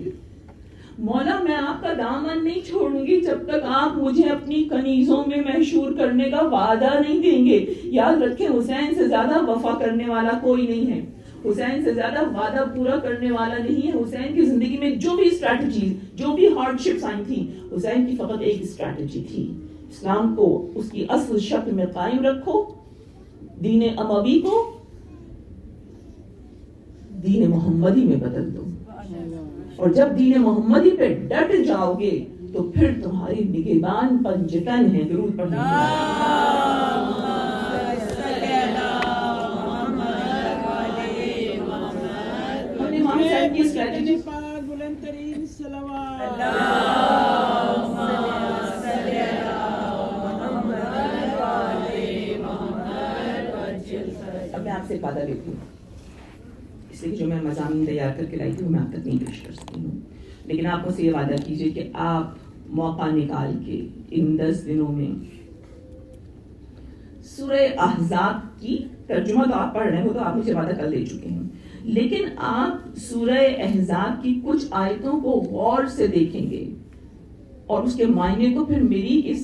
Speaker 1: مولا میں آپ کا دامن نہیں چھوڑوں گی جب تک آپ مجھے اپنی کنیزوں میں محشور کرنے کا وعدہ نہیں دیں گے. یاد رکھیں حسین سے زیادہ وفا کرنے والا کوئی نہیں ہے, حسین سے زیادہ وعدہ پورا کرنے والا نہیں ہے. حسین کی زندگی میں جو بھی اسٹریٹجیز, جو بھی ہارڈ شپس آئی تھیں, حسین کی فقط ایک اسٹریٹجی تھی, اسلام کو اس کی اصل شکل میں قائم رکھو, دین اموی کو دین محمدی میں بدل دو. اور جب دین محمدی پہ ڈٹ جاؤ گے تو پھر تمہاری نگہبان پنجتن ہے. درود پڑھیں. ہم نے امام صاحب کی اسٹریٹجی
Speaker 2: بلند ترین صلوات.
Speaker 1: اب میں آپ سے وعدہ لیتی ہوں, اس لیے جو میں مضامین تیار کر کے لائی تھی وہ میں آپ تک نہیں پیش کر سکتی ہوں, لیکن آپ مجھ سے یہ وعدہ کیجیے کہ آپ موقع نکال کے ان 10 دنوں میں سورہ احزاب کی ترجمہ تو آپ پڑھ رہے ہیں, وہ تو آپ مجھے وعدہ کر دے چکے ہیں, لیکن آپ سورہ احزاب کی کچھ آیتوں کو غور سے دیکھیں گے اور اس کے معنی کو پھر میری اس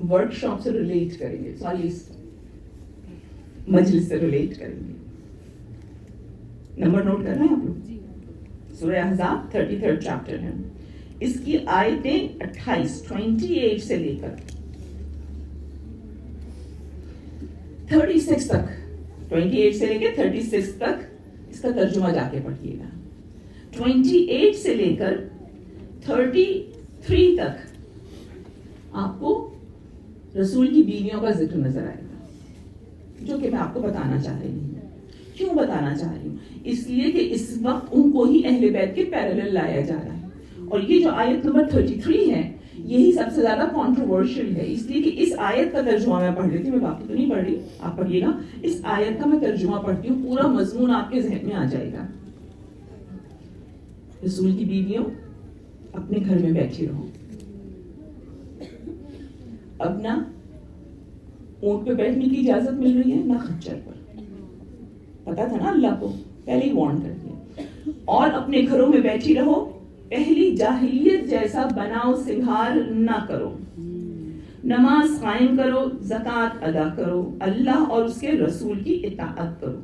Speaker 1: ورک شاپ سے ریلیٹ کریں گے, سوری اس مجلس سے ریلیٹ کریں گے. نمبر نوٹ کر رہے ہیں آپ لوگ؟ سورہ احزاب 33 چیپٹر ہے, اس کی آیتیں 28 سے لے کر 36 تک, 28 سے لے کے 36 تک اس کا ترجمہ جا کے پڑھیے گا. 28 سے لے کر 33 تک آپ کو رسول کی بیویوں کا ذکر نظر آئے گا, جو کہ میں آپ کو بتانا چاہ رہی ہوں. کیوں بتانا چاہ رہی ہوں؟ اس لیے کہ اس وقت ان کو ہی اہل بیت کے پیرالل لایا جا رہا ہے, اور یہ جو آیت نمبر 33 ہے یہی سب سے زیادہ کنٹروورشل ہے, اس لیے کہ اس آیت کا ترجمہ میں پڑھ لیتی ہوں, میں باقی تو نہیں پڑھ رہی, آپ پڑھیے گا. اس آیت کا میں ترجمہ پڑھتی ہوں, پورا مضمون آپ کے ذہن میں آ جائے گا. رسول کی بیویوں اپنے گھر میں بیٹھی رہو, اب نہ اونٹ پہ بیٹھنے کی اجازت مل رہی ہے نہ خچر پر, پتا تھا نا اللہ کو, پہلے ہی وارن کر دیا. اور اپنے گھروں میں بیٹھی رہو, پہلی جاہلیت جیسا بناؤ سنگھار نہ کرو, نماز قائم کرو, زکوٰۃ ادا کرو, اللہ اور اس کے رسول کی اطاعت کرو.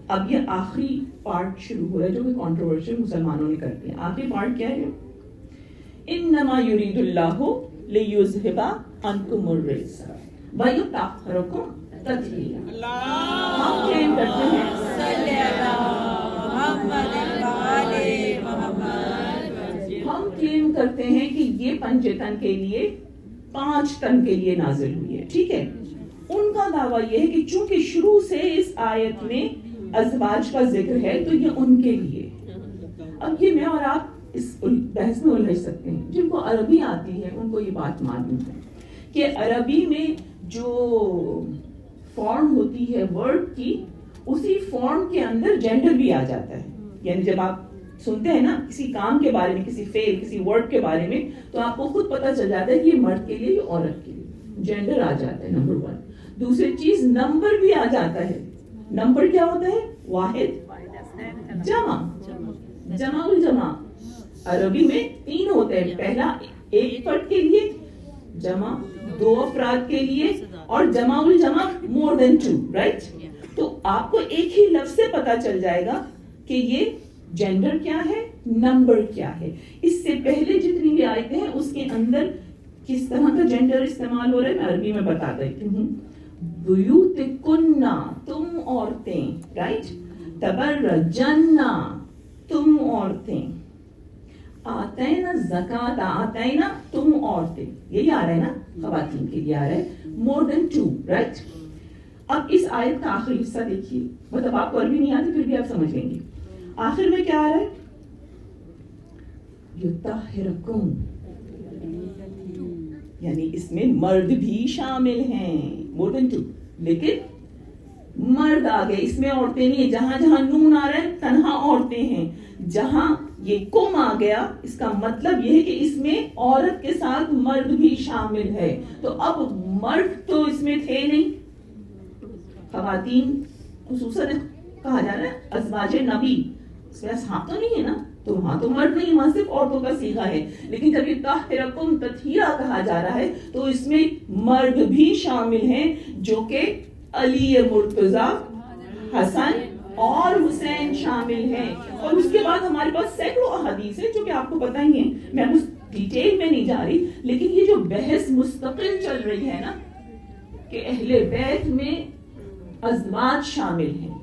Speaker 1: اب یہ آخری پارٹ شروع ہو رہا ہے جو کہ کنٹروورشل مسلمانوں نے کرتے ہیں. آخری پارٹ کیا ہے؟ انما یرید اللہ لیذھب عنکم الرجس ویطہرکم تطہیرا. ہم کلیم کرتے ہیں ہم کلیم کرتے ہیں کہ یہ پنجتن کے لیے 5 تن کے لیے نازل ہوئی ہے, ٹھیک ہے. ان کا دعویٰ یہ ہے کہ چونکہ شروع سے اس آیت میں ازواج کا ذکر ہے تو یہ ان کے لیے. اب یہ میں اور آپ اس بحث میں الجھ سکتے ہیں, جن کو عربی آتی ہے ان کو یہ بات معلوم ہے کہ عربی میں جو فارم ہوتی ہے ورڈ کی, اسی فارم کے اندر جینڈر بھی آ جاتا ہے. یعنی جب آپ سنتے ہیں نا کسی کام کے بارے میں, کسی فعل, کسی ورڈ کے بارے میں, تو آپ کو خود پتہ چل جاتا ہے کہ یہ مرد کے لیے, یہ عورت کے لیے. جینڈر آ جاتا ہے نمبر 1. دوسری چیز نمبر بھی آ جاتا ہے. نمبر کیا ہوتا ہے؟ واحد, جمع, جمع الجمع. عربی میں 3 ہوتے ہیں. پہلا ایک فرد کے لیے, جمع 2 افراد کے لیے, اور جمع الجمع more than 2, رائٹ. تو آپ کو ایک ہی لفظ سے پتا چل جائے گا کہ یہ جینڈر کیا ہے, نمبر کیا ہے. اس سے پہلے جتنی بھی آیتیں ہیں اس کے اندر کس طرح کا جینڈر استعمال ہو رہا ہے میں عربی میں بتا دیتی ہوں. بیوتکننا, تم عورتیں, رائٹ. تبرجننا, تم عورتیں. آتینا زکات, آتینا تم عورتیں, یہی آ رہا ہے نا, خواتین کے لیے آ رہا ہے. more than 2, right. اب اس آیت کا آخری حصہ دیکھیے, مطلب آپ کو عربی نہیں آتی پھر بھی آپ سمجھ لیں گے. آخر میں کیا آ رہا ہے؟ یطہرکم, یعنی اس میں مرد بھی شامل ہیں, more than 2, لیکن مرد آ گئے, اس میں عورتیں نہیں ہیں. جہاں جہاں نون آ رہا ہے تنہا عورتیں ہیں. جہاں یہ کم آ گیا اس کا مطلب یہ ہے کہ اس میں عورت کے ساتھ مرد بھی شامل ہے. تو اب مرد تو اس میں تھے نہیں, خواتین خصوصاً کہا جا رہا ہے ازواج نبی, اس میں اصحاب تو نہیں ہے نا, تو وہاں تو مرد نہیں, وہاں صرف عورتوں کا صیغہ ہے. لیکن جب یہ طاہرکم تطہیرا کہا جا رہا ہے تو اس میں مرد بھی شامل ہیں, جو کہ علی مرتضیٰ, حسن اور حسین شامل ہیں. اور اس کے بعد ہمارے پاس سینکڑوں احادیث ہیں جو کہ آپ کو پتہ ہی ہیں, میں اس ڈیٹیل میں نہیں جا رہی. لیکن یہ جو بحث مستقل چل رہی ہے نا کہ اہل بیت میں ازواج شامل ہیں,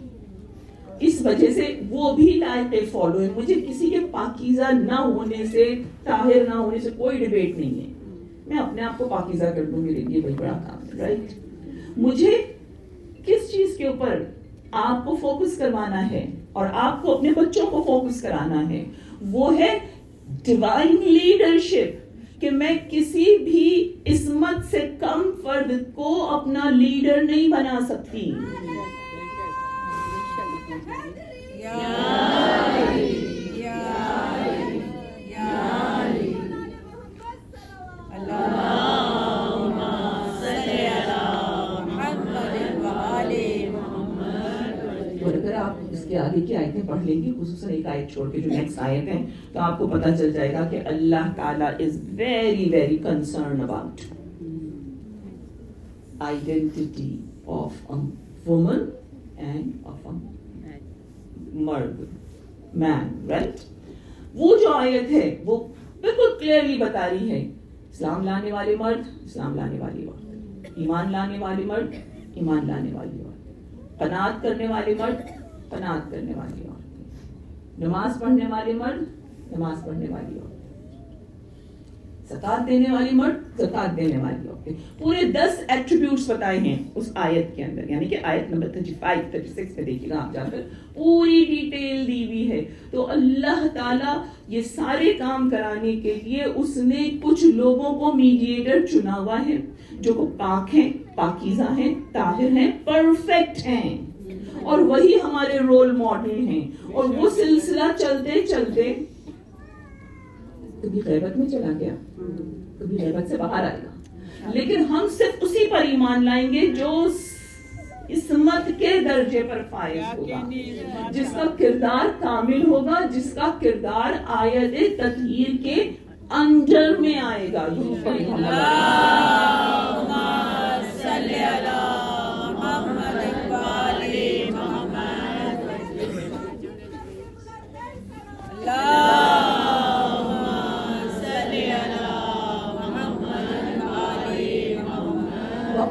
Speaker 1: اس وجہ سے وہ بھی لائق فالو ہے. مجھے کسی کے پاکیزہ نہ ہونے سے, طاہر نہ ہونے سے کوئی ڈیبیٹ نہیں ہے. میں اپنے آپ کو پاکیزہ کر دوں, میرے لیے بڑی بڑا کام ہے, رائٹ. مجھے کس چیز کے اوپر آپ کو فوکس کروانا ہے اور آپ کو اپنے بچوں کو فوکس کرانا ہے, وہ ہے ڈیوائن لیڈرشپ. کہ میں کسی بھی عصمت سے کم فرد کو اپنا لیڈر نہیں بنا سکتی. اگر آپ اس کے آگے کی آیتیں پڑھ لیں گے, خصوصاً ایک آیت چھوڑ کے جو نیکسٹ آیت ہے, تو آپ کو پتا چل جائے گا کہ اللہ تعالیٰ is very very concerned about identity of a woman and of a مرد, man, right. وہ جو آیت ہے وہ بالکل کلیئرلی بتا رہی ہے اسلام لانے والے مرد, اسلام لانے والی عورت, ایمان لانے والے مرد, ایمان لانے والی عورت, قناعت کرنے والے مرد, قناعت کرنے والی عورتیں, نماز پڑھنے والے مرد, نماز پڑھنے والی عورتیں, زکات دینے والی مرد, زکات دینے والی عورتیں. پورے 10 ایٹریبیوٹس بتائے ہیں اس آیت کے اندر, یعنی کہ آیت نمبر 35 36 میں دیکھیے گا آپ جا کر, پوری ڈیٹیل دی ہوئی ہے. تو اللہ تعالیٰ یہ سارے کام کرانے کے لیے اس نے کچھ لوگوں کو میڈیٹر چنا ہوا ہے جو پاک ہیں, پاکیزہ ہیں, طاہر ہیں, پرفیکٹ ہیں, اور وہی ہمارے رول ماڈل ہیں. اور وہ سلسلہ چلتے چلتے کبھی غیبت میں چلا گیا, کبھی غیبت سے باہر آئے گا, لیکن ہم صرف اسی پر ایمان لائیں گے جو عصمت کے درجے پر فائز ہوگا, جس کا کردار کامل ہوگا, جس کا کردار آیت تطہیر کے انڈر میں آئے گا.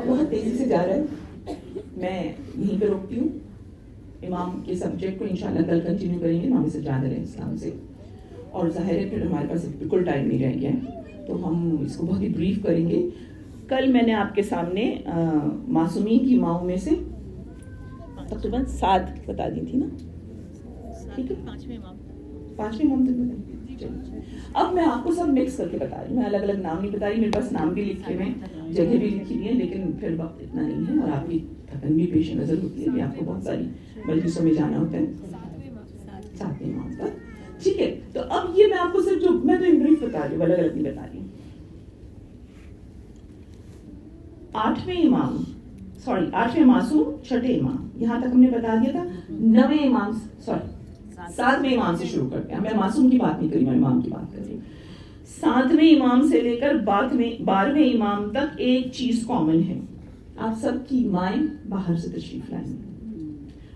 Speaker 1: بہت تیزی سے جا رہا ہے, میں یہیں پہ روکتی ہوں. امام کے سبجیکٹ کو انشاءاللہ کل کنٹینیو کریں گے, امام سجاد علیہ السلام سے. اور ظاہر ہے پھر ہمارے پاس بالکل ٹائم نہیں رہ گیا ہے, تو ہم اس کو بہت ہی بریف کریں گے. کل میں نے آپ کے سامنے معصومین کی ماؤں میں سے تقریباً 7 بتا دی تھی نا, ٹھیک ہے, 5ویں امام تک بتائیں. اب میں آپ کو سب مکس کر کے بتا رہی ہوں, میں الگ الگ نام نہیں بتا رہی, میرے پاس نام بھی لکھے ہوئے ہیں, جگہ بھی لکھی ہوئی ہیں, لیکن پھر وقت اتنا نہیں ہے اور آپ کی تھکن بھی پیش نظر ہوتی ہے کہ آپ کو بہت ساری مجلسوں میں جانا ہوتا ہے. 7ویں امام تک, ٹھیک ہے. تو اب یہ میں آپ کو صرف جو میں تو بریف بتا رہی ہوں, الگ الگ نہیں بتا رہی ہوں. 8ویں امام, سوری 8ویں معصوم, 6ٹھے امام, یہاں تک ہم نے بتا دیا تھا. 9ویں امام, سوری 7ویں امام سے شروع کرتے ہیں. میں معصوم کی بات نہیں کر رہی, میں امام کی بات کر رہی ہوں. 7ویں امام سے لے کر 12ویں امام تک ایک چیز کامن ہے, آپ سب کی مائیں باہر سے تشریف لائی ہیں,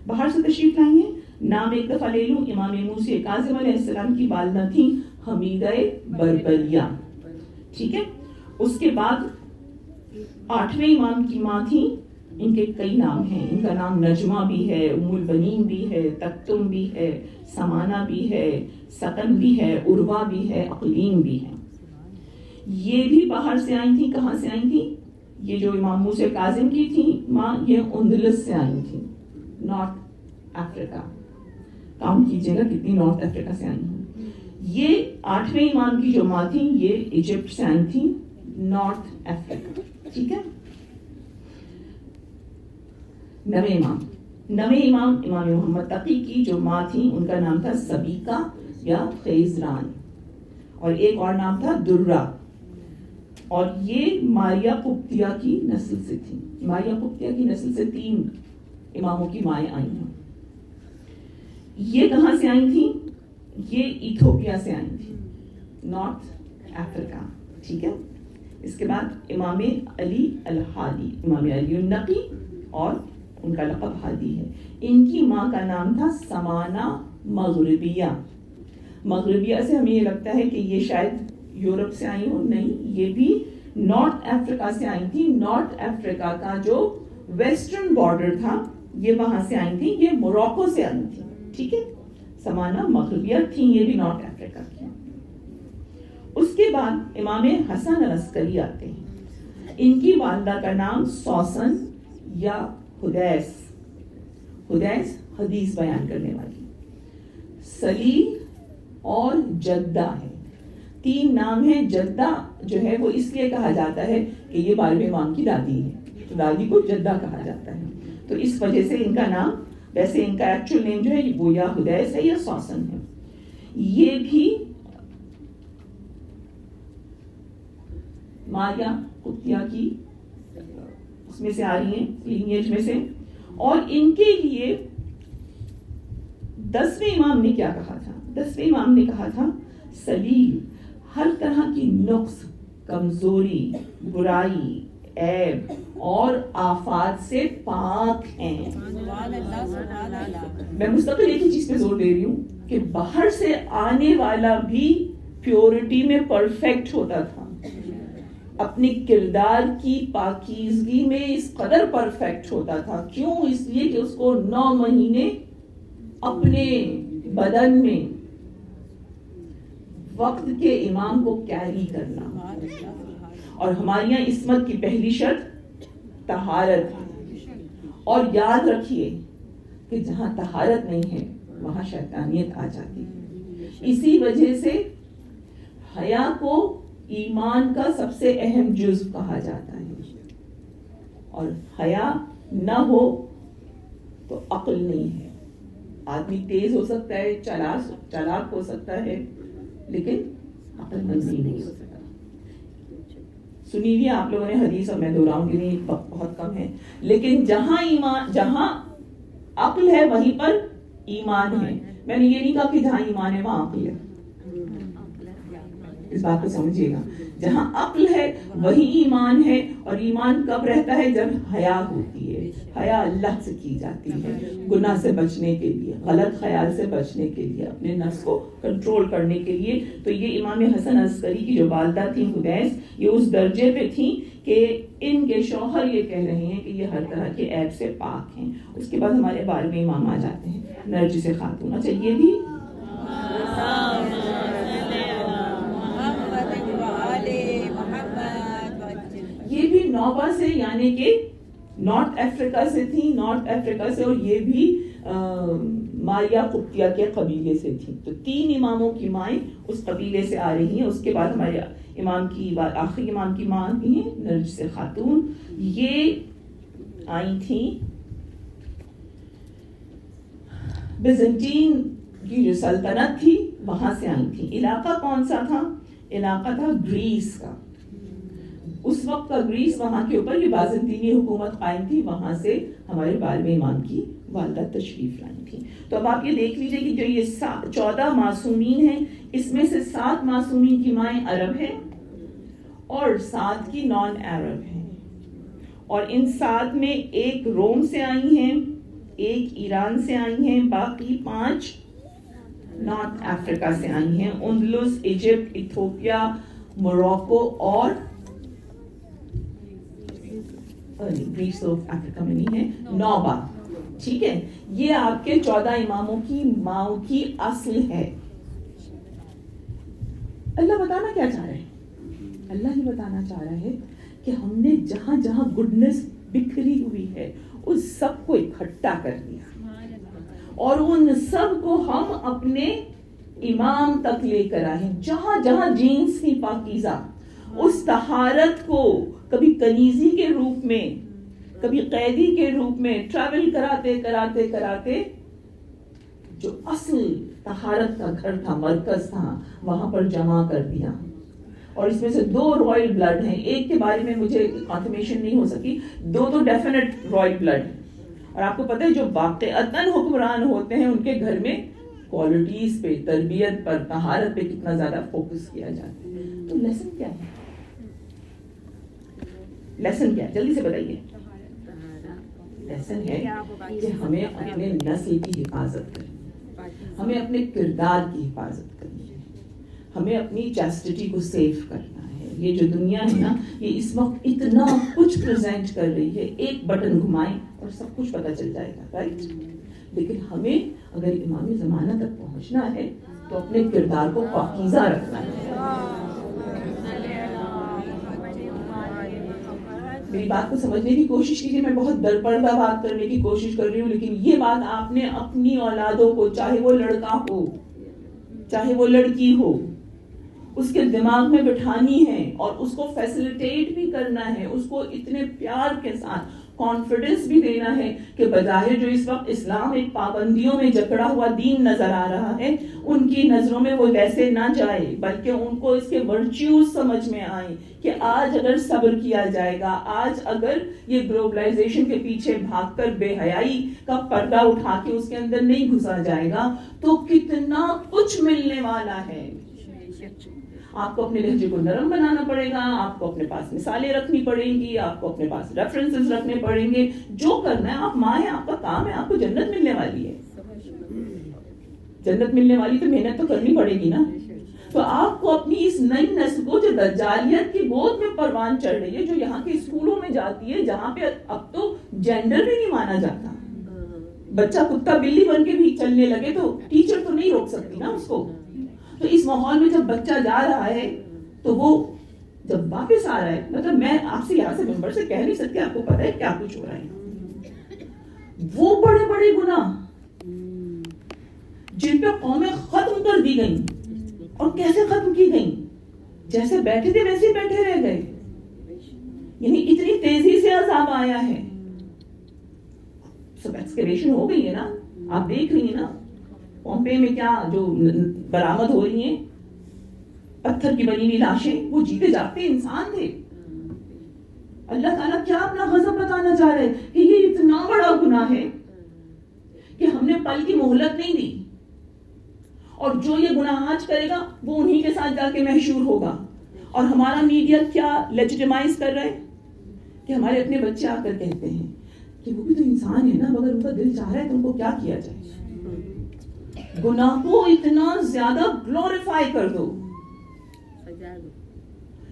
Speaker 1: باہر سے تشریف لائی ہیں. نام ایک دفعہ لے لوں, امام موسی کاظم علیہ السلام کی والدہ تھیں حمیدہ بربریہ, ٹھیک ہے. اس کے بعد 8ویں امام کی ماں تھیں, ان کے کئی نام ہیں, ان کا نام نجمہ بھی ہے, ام البنین بھی ہے, تکتم بھی ہے, سمانہ بھی ہے, سکن بھی ہے, عروہ بھی ہے, اقلیم بھی ہے. یہ بھی باہر سے آئی تھیں. کہاں سے آئی تھیں؟ یہ جو امام موسی کاظم کی تھیں ماں, یہ اندلس سے آئی تھیں, نارتھ افریقہ. کاؤنٹ کیجئے گا کتنی نارتھ افریقہ سے آئی ہیں. یہ 8ویں امام کی جو ماں تھیں یہ ایجپٹ سے آئی تھیں, نارتھ افریقہ, ٹھیک ہے. 9ویں امام امام محمد تقی کی جو ماں تھیں ان کا نام تھا سبیکہ یا خیزران, اور ایک اور نام تھا درہ, اور یہ ماریہ قبطیہ کی نسل سے تھی. ماریہ قبطیہ کی نسل سے 3 اماموں کی مائیں آئی ہیں. یہ کہاں سے آئی تھیں؟ یہ ایتھوپیا سے آئی تھیں, نارتھ افریقہ, ٹھیک ہے. اس کے بعد امام علی الحادی, امام علی النقی, اور ان کا لقب ہادی ہے. ان کی ماں کا نام تھا سمانہ مغربیہ. مغربیہ سے ہمیں یہ لگتا ہے کہ یہ شاید یورپ سے آئی ہوں, نہیں, یہ بھی نارتھ افریقہ سے آئی تھی. نارتھ افریقہ کا جو ویسٹرن بارڈر تھا یہ وہاں سے آئی تھی, یہ موروکو سے آئی تھی, ٹھیک ہے. سمانہ مغربیہ تھیں, یہ بھی نارتھ افریقہ کی. اس کے بعد امام حسن العسکری آتے ہیں. ان کی والدہ کا نام سوسن یا حدیث, حدیث حدیث بیان کرنے والی, سلیل اور جدہ ہے. 3 نام ہیں. جدہ جو ہے وہ اس لیے کہا جاتا ہے کہ یہ 12ویں امام کی دادی ہے, تو دادی کو جدہ کہا جاتا ہے, تو اس وجہ سے ان کا نام, ویسے ان کا ایکچوئل نیم جو ہے وہ یا حدیث ہے یا سوسن ہے. یہ بھی ماریہ قبطیہ کی اس میں سے آ رہی ہیں, لینیج میں سے. اور ان کے لیے 10ویں امام نے کیا کہا تھا؟ 10ویں امام نے کہا تھا سلیل ہر طرح کی نقص, کمزوری, برائی, عیب اور آفات سے پاک ہیں. میں مستقل ایک ہی چیز پہ زور دے رہی ہوں کہ باہر سے آنے والا بھی پیورٹی میں پرفیکٹ ہوتا تھا, اپنے کردار کی پاکیزگی میں اس قدر پرفیکٹ ہوتا تھا. کیوں؟ اس لیے کہ اس کو 9 مہینے اپنے بدن میں وقت کے امام کو کیری کرنا. اور ہمارے یہاں عصمت کی پہلی شرط طہارت ہے, اور یاد رکھیے کہ جہاں طہارت نہیں ہے وہاں شیطانیت آ جاتی ہے. اسی وجہ سے حیا کو ایمان کا سب سے اہم جزو کہا جاتا ہے, اور حیا نہ ہو تو عقل نہیں ہے. آدمی تیز ہو سکتا ہے, چالاک ہو سکتا ہے, لیکن عقل مند نہیں ہو سکتا. سنی ہوئی آپ لوگوں نے حدیث, اور میں دہراؤں گی نہیں, بہت کم ہے, لیکن جہاں عقل ہے وہیں پر ایمان ہے. میں نے یہ نہیں کہا کہ جہاں ایمان ہے وہاں عقل ہے, اس بات کو سمجھیے گا. جہاں عقل ہے وہی ایمان ہے, اور ایمان کب رہتا ہے؟ جب حیا ہوتی ہے. حیا اللہ سے کی جاتی ہے گناہ سے بچنے کے لیے, غلط خیال سے بچنے کے لیے, اپنے نفس کو کنٹرول کرنے کے لیے. تو یہ امام حسن عسکری کی جو والدہ تھیں حدیث, یہ اس درجے پہ تھیں کہ ان کے شوہر یہ کہہ رہے ہیں کہ یہ ہر طرح کے عیب سے پاک ہیں. اس کے بعد ہمارے 12ویں امام آ جاتے ہیں نرجس خاتون. اچھا, یہ بھی نوبہ سے, یعنی کہ نارتھ افریقہ سے تھیں, نارتھ افریقہ سے, اور یہ بھی ماریہ قبطیہ کے قبیلے سے تھیں. تو 3 اماموں کی مائیں اس قبیلے سے آ رہی ہیں. اس کے بعد ہمارے امام کی آخری امام کی ماں ہیں نرجس خاتون. یہ آئی تھیں بیزنٹین کی جو سلطنت تھی وہاں سے آئی تھیں. علاقہ کون سا تھا؟ علاقہ تھا گریس کا. اس وقت کا گریس, وہاں کے اوپر یہ بازنطینی حکومت قائم تھی, وہاں سے ہمارے 12ویں امام کی والدہ تشریف لائی تھی. تو اب آپ یہ دیکھ لیجئے کہ جو یہ 14 معصومین ہیں اس میں سے 7 معصومین کی مائیں عرب ہیں اور 7 کی نان عرب ہیں, اور ان 7 میں ایک روم سے آئی ہیں, ایک ایران سے آئی ہیں, باقی 5 نارتھ افریقہ سے آئی ہیں, اندلس, ایجپٹ, ایتھوپیا, موروکو اور گریس آف افریقہ میں نہیں ہے, نوبا. ٹھیک ہے, یہ آپ کے 14 اماموں کی ماؤں کی اصل ہے. اللہ بتانا کیا چاہ رہا ہے؟ اللہ یہ بتانا چاہ رہا ہے کہ ہم نے جہاں جہاں گڈنس بکھری ہوئی ہے اس سب کو اکٹھا کر دیا, اور ان سب کو ہم اپنے امام تک لے کر آئے. جہاں جہاں جینس کی پاکیزہ, اس طہارت کو کبھی کنیزی کے روپ میں, کبھی قیدی کے روپ میں ٹریول کراتے کراتے کراتے جو اصل طہارت کا گھر تھا, مرکز تھا, وہاں پر جمع کر دیا. اور اس میں سے 2 رائل بلڈ ہیں, ایک کے بارے میں مجھے کنفرمیشن نہیں ہو سکی, 2 تو ڈیفینیٹ رائل بلڈ. اور آپ کو پتہ ہے جو واقعتاً حکمران ہوتے ہیں ان کے گھر میں کوالٹیز پہ, تربیت پر, طہارت پہ کتنا زیادہ فوکس کیا جاتا ہے. تو لیسن کیا ہے؟ لیسن کیا ہے؟ جلدی سے بتائیے. لیسن ہے کہ ہمیں اپنے نسل کی حفاظت کرنی, ہمیں اپنے کردار کی حفاظت کرنی ہے, ہمیں اپنی چیسٹٹی کو سیف کرنا ہے. یہ جو دنیا ہے نا, یہ اس وقت اتنا کچھ پریزنٹ کر رہی ہے, ایک بٹن گھمائیں اور سب کچھ پتہ چل جائے گا, رائٹ؟ لیکن ہمیں اگر امام زمانہ تک پہنچنا ہے تو اپنے کردار کو پاکیزہ رکھنا ہے. میری بات کو سمجھنے کی کوشش کیجیے, میں بہت درپردہ بات کرنے کی کوشش کر رہی ہوں, لیکن یہ بات آپ نے اپنی اولادوں کو, چاہے وہ لڑکا ہو چاہے وہ لڑکی ہو, اس کے دماغ میں بٹھانی ہے اور اس کو فیسیلیٹیٹ بھی کرنا ہے, اس کو اتنے پیار کے ساتھ کانفیڈنس بھی دینا ہے کہ بظاہر جو اس وقت اسلام ایک پابندیوں میں جکڑا ہوا دین نظر آ رہا ہے, ان کی نظروں میں وہ ویسے نہ جائے, بلکہ ان کو اس کے ورچیوز سمجھ میں آئیں کہ آج اگر صبر کیا جائے گا, آج اگر یہ گلوبلائزیشن کے پیچھے بھاگ کر بے حیائی کا پردہ اٹھا کے اس کے اندر نہیں گھسا جائے گا تو کتنا کچھ ملنے والا ہے. آپ کو اپنے لہجے کو نرم بنانا پڑے گا, آپ کو اپنے پاس مثالیں رکھنی پڑیں گی, آپ کو اپنے پاس ریفرنسز رکھنے پڑیں گے. جو کرنا ہے, آپ ماں ہیں, آپ کا کام ہے, آپ کو جنت ملنے والی ہے. جنت ملنے والی تو محنت تو کرنی پڑے گی نا. تو آپ کو اپنی اس نئی نسل کو جو دجالیت کی گود میں پروان چڑھ رہی ہے, جو یہاں کے اسکولوں میں جاتی ہے جہاں پہ اب تو جینڈر بھی نہیں مانا جاتا, بچہ کتا بلی بن کے بھی چلنے لگے تو ٹیچر تو نہیں روک سکتی نا اس کو. تو اس ماحول میں جب بچہ جا رہا ہے تو وہ جب واپس آ رہا ہے, مطلب میں آپ سے یہاں سے ممبر سے کہہ نہیں سکتی, آپ کو پتہ ہے کیا کچھ ہو رہا ہے. وہ بڑے بڑے گناہ جن پہ قومیں ختم کر دی گئیں, اور کیسے ختم کی گئیں, جیسے بیٹھے تھے ویسے بیٹھے رہ گئے. یعنی اتنی تیزی سے عذاب آیا ہے. سب ایکسکیویشن ہو گئی ہے نا, آپ دیکھ رہی ہیں نا پومپے میں کیا جو برآمد ہو رہی ہیں, پتھر کی بنی ہوئی لاشیں, وہ جیتے جاگتے انسان تھے. اللہ تعالیٰ کیا اپنا غضب بتانا چاہ رہے کہ یہ اتنا بڑا گناہ ہے کہ ہم نے پل کی مہلت نہیں دی, اور جو یہ گناہ آج کرے گا وہ انہی کے ساتھ جا کے محشور ہوگا. اور ہمارا میڈیا کیا لیجیٹیمائز کر رہا ہے کہ ہمارے اپنے بچے آ کر کہتے ہیں کہ وہ بھی تو انسان ہے نا, مگر ان کا دل چاہ رہا ہے تو ان کو کیا کیا جائے. گناہ کو اتنا زیادہ گلوریفائی کر دو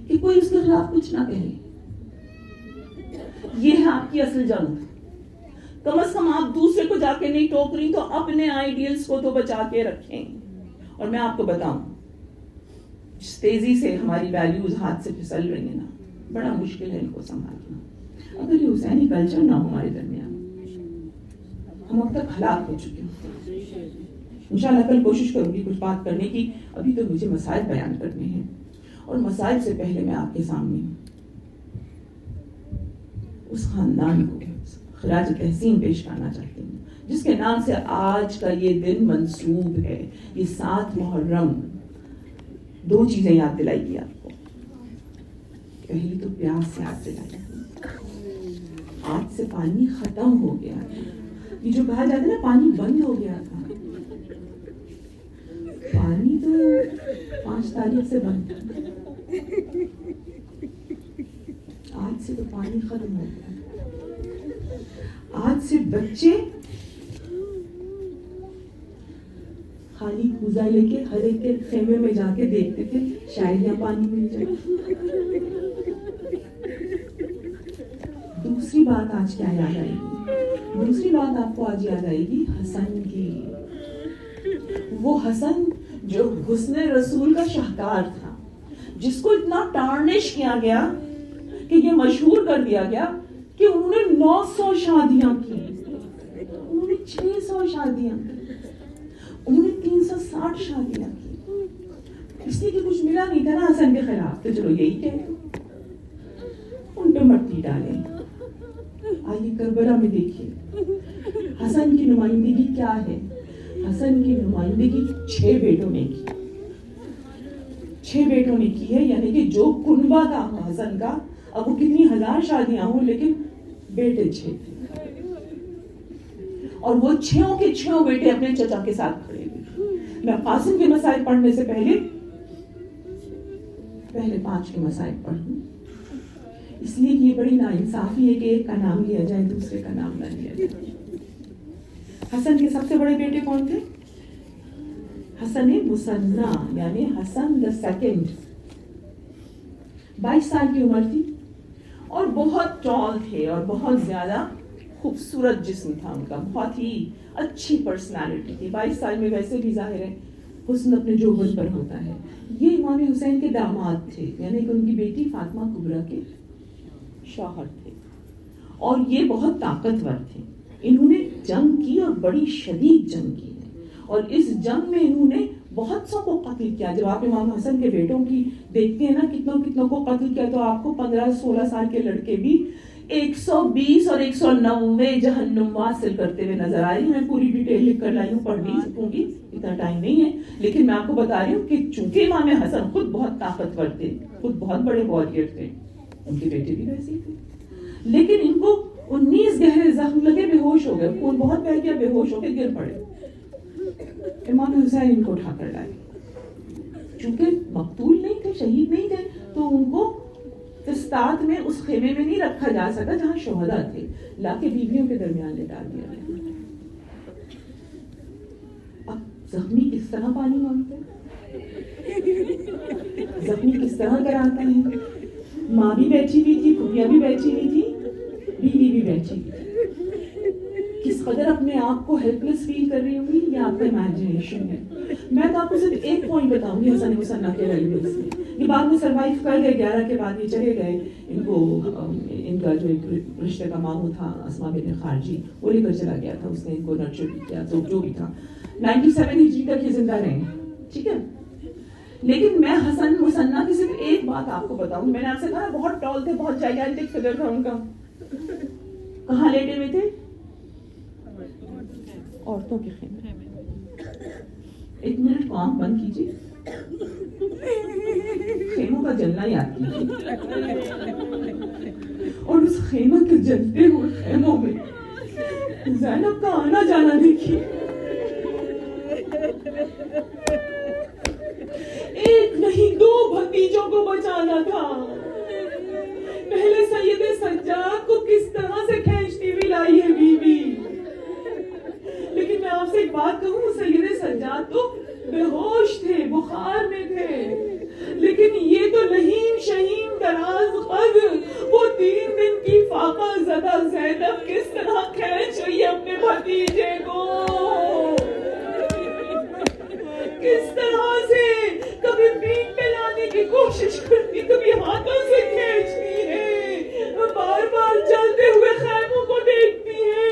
Speaker 1: کہ کوئی اس کے خلاف کچھ نہ کہے. یہ ہے آپ کی اصل جنگ. کم از کم آپ دوسرے کو جا کے نہیں ٹوک رہی تو اپنے آئیڈیلز کو تو بچا کے رکھیں. اور میں آپ کو بتاؤں, جس تیزی سے ہماری ویلیوز ہاتھ سے پھسل رہی ہیں نا, بڑا مشکل ہے ان کو سنبھالنا. اگر یہ حسینی کلچر نہ ہو ہمارے درمیان, ہم اب تک ہلاک ہو چکے ہیں. انشاءاللہ کل کوشش کروں گی کچھ بات کرنے کی. ابھی تو مجھے مسائل بیان کرنے ہیں, اور مسائل سے پہلے میں آپ کے سامنے اس خاندان کو خراج تحسین پیش کرنا چاہتی ہوں جس کے نام سے آج کا یہ دن منسوب ہے. یہ 7 محرم 2 چیزیں یاد دلائی گی آپ کو. پہلی تو پیاس سے یاد دلائی, آج سے پانی ختم ہو گیا ہے. یہ جو کہا جاتا ہے نا پانی بند ہو گیا تھا، پانی تو 5 تاریخ سے بند تھا، آج سے تو پانی ختم ہو گیا. آج سے بچے خالی کوزہ لے کے ہر ایک کے خیمے میں جا کے دیکھتے تھے شاید یہاں پانی مل جائے. دوسری بات آج کیا یاد آئے گی؟ دوسری بات آپ کو آج یاد آئے گی حسن کی. وہ حسن جو حسن رسول کا شاہکار تھا، جس کو اتنا ٹارنش کیا گیا کہ یہ مشہور کر دیا گیا کہ انہوں نے 900 شادیاں کی، انہوں نے 600 شادیاں کی، انہوں نے 360 شادیاں کی. اس لیے کہ کچھ ملا نہیں تھا نا حسن کے خلاف، تو چلو یہی کہہ ان پہ مٹی ڈالیں. آئیے کربلا میں دیکھیے حسن کی نمائندگی کیا ہے. حسن کی نمائندگی 6 بیٹوں نے کی، 6 بیٹوں نے کی ہے. یعنی کہ جو کنبہ تھا حسن کا، اب وہ کتنی 1000 شادیاں ہوں لیکن بیٹے 6 تھے، اور وہ 6 کے 6 بیٹے اپنے چچا کے ساتھ کھڑے ہوئے. میں قاسم کے مسائل پڑھنے سے پہلے 5 کے مسائل پڑھوں، اس لیے یہ بڑی ناانصافی ہے کہ ایک کا نام لیا جائے دوسرے کا نام نہ لیا جائے. حسن کے سب سے بڑے بیٹے کون تھے؟ حسن مثنیٰ یعنی حسن the second. 22 سال کی عمر تھی اور بہت ٹال تھے اور بہت زیادہ خوبصورت جسم تھا ان کا، بہت ہی اچھی پرسنالٹی تھی. 22 سال میں ویسے بھی ظاہر ہے حسن اپنے جوبن پر ہوتا ہے. یہ امام حسین کے داماد تھے، یعنی کہ ان کی بیٹی فاطمہ کبریٰ کے شوہر تھے، اور یہ بہت طاقتور تھے. انہوں نے جنگ کی اور بڑی شدید جنگ کی ہے، اور اس جنگ میں انہوں نے بہت سو کو قتل کیا. جب آپ امام حسن کے بیٹوں کی دیکھتے ہیں نا کتنوں کو قتل کیا، تو آپ کو 15-16 سال کے لڑکے بھی 120 اور 190 جہنم حاصل کرتے ہوئے نظر آئے. میں پوری ڈیٹیل لکھ کر لائی ہوں، پڑھ نہیں سکوں گی، اتنا ٹائم نہیں ہے، لیکن میں آپ کو بتا رہی ہوں کہ چونکہ امام حسن خود بہت طاقتور تھے، خود بہت بڑے واریر تھے، ان کے بیٹے بھی ویسے ہی تھے، لیکن ان کو 19 گہرے زخم لگے، بے ہوش ہو گئے، خون بہت بہہ گیا، بے ہوش ہو کے گر پڑے. امام حسین ان کو اٹھا کر لائے. چونکہ مقتول نہیں تھے، شہید نہیں تھے، تو ان کو فسطاط میں اس خیمے میں نہیں رکھا جا سکا جہاں شہداء تھے، لا کے بیویوں کے درمیان لے ڈال دیا گیا. اب زخمی کس طرح پانی مانگتے ہیں، زخمی کس طرح کراتا ہے. ماں بھی بیٹھی ہوئی تھی، پھوپھیاں بھی بیٹھی ہوئی تھی، بیوی بھی بیٹھی ہوئی تھی. کس قدر اپنے آپ کو ہیلپ لیس فیل کر رہی ہوں گی، یہ آپ کا امیجنیشن ہے. میں تو آپ کو صرف ایک پوائنٹ بتاؤں گی حسن مثنیٰ کے ریلیونس میں. یہ بعد میں سروائیو کر گئے، 11 کے بعد یہ چلے گئے. ان کو ان کا جو ایک رشتے کا ماموں تھا اسما بن خارجی، وہ لے کر چلا گیا تھا، اس نے ان کو نرچر بھی کیا، تو جو بھی تھا 97 ہجری تک یہ زندہ رہے. ٹھیک ہے، لیکن میں حسن مثنیٰ کی صرف ایک بات آپ کو بتاؤں. میں نے آپ سے کہا بہت ٹال تھے، بہت جائجانٹک فگر تھا ان کا. کہاں لیٹے ہوئے تھے؟ عورتوں کے خیمے. 1 منٹ کو آنکھ بند کیجیے، خیموں کا جلنا یاد کیجیے، اور اس خیمہ کے جلتے ہوئے خیموں میں زینب کا آنا جانا دیکھیے. ایک نہیں 2 بھتیجوں کو بچانا تھا. پہلے سید سجاد کو کس طرح سے کھینچتی ہوئی لائی ہے بیوی. لیکن میں آپ سے ایک بات کہوں، سید سجاد تو بے ہوش تھے، بخار میں تھے، لیکن یہ تو لہیم شہیم دراز قد وہ 3 دن کی فاقہ زدہ زینب کس طرح کھینچ رہی ہے اپنے بھتیجے کو، کس طرح سے کبھی پیٹ پہ لانے کی کوشش کرتی، کبھی ہاتھوں سے کھینچتی ہے. بار بار چلتے ہوئے خیموں کو دیکھتی ہے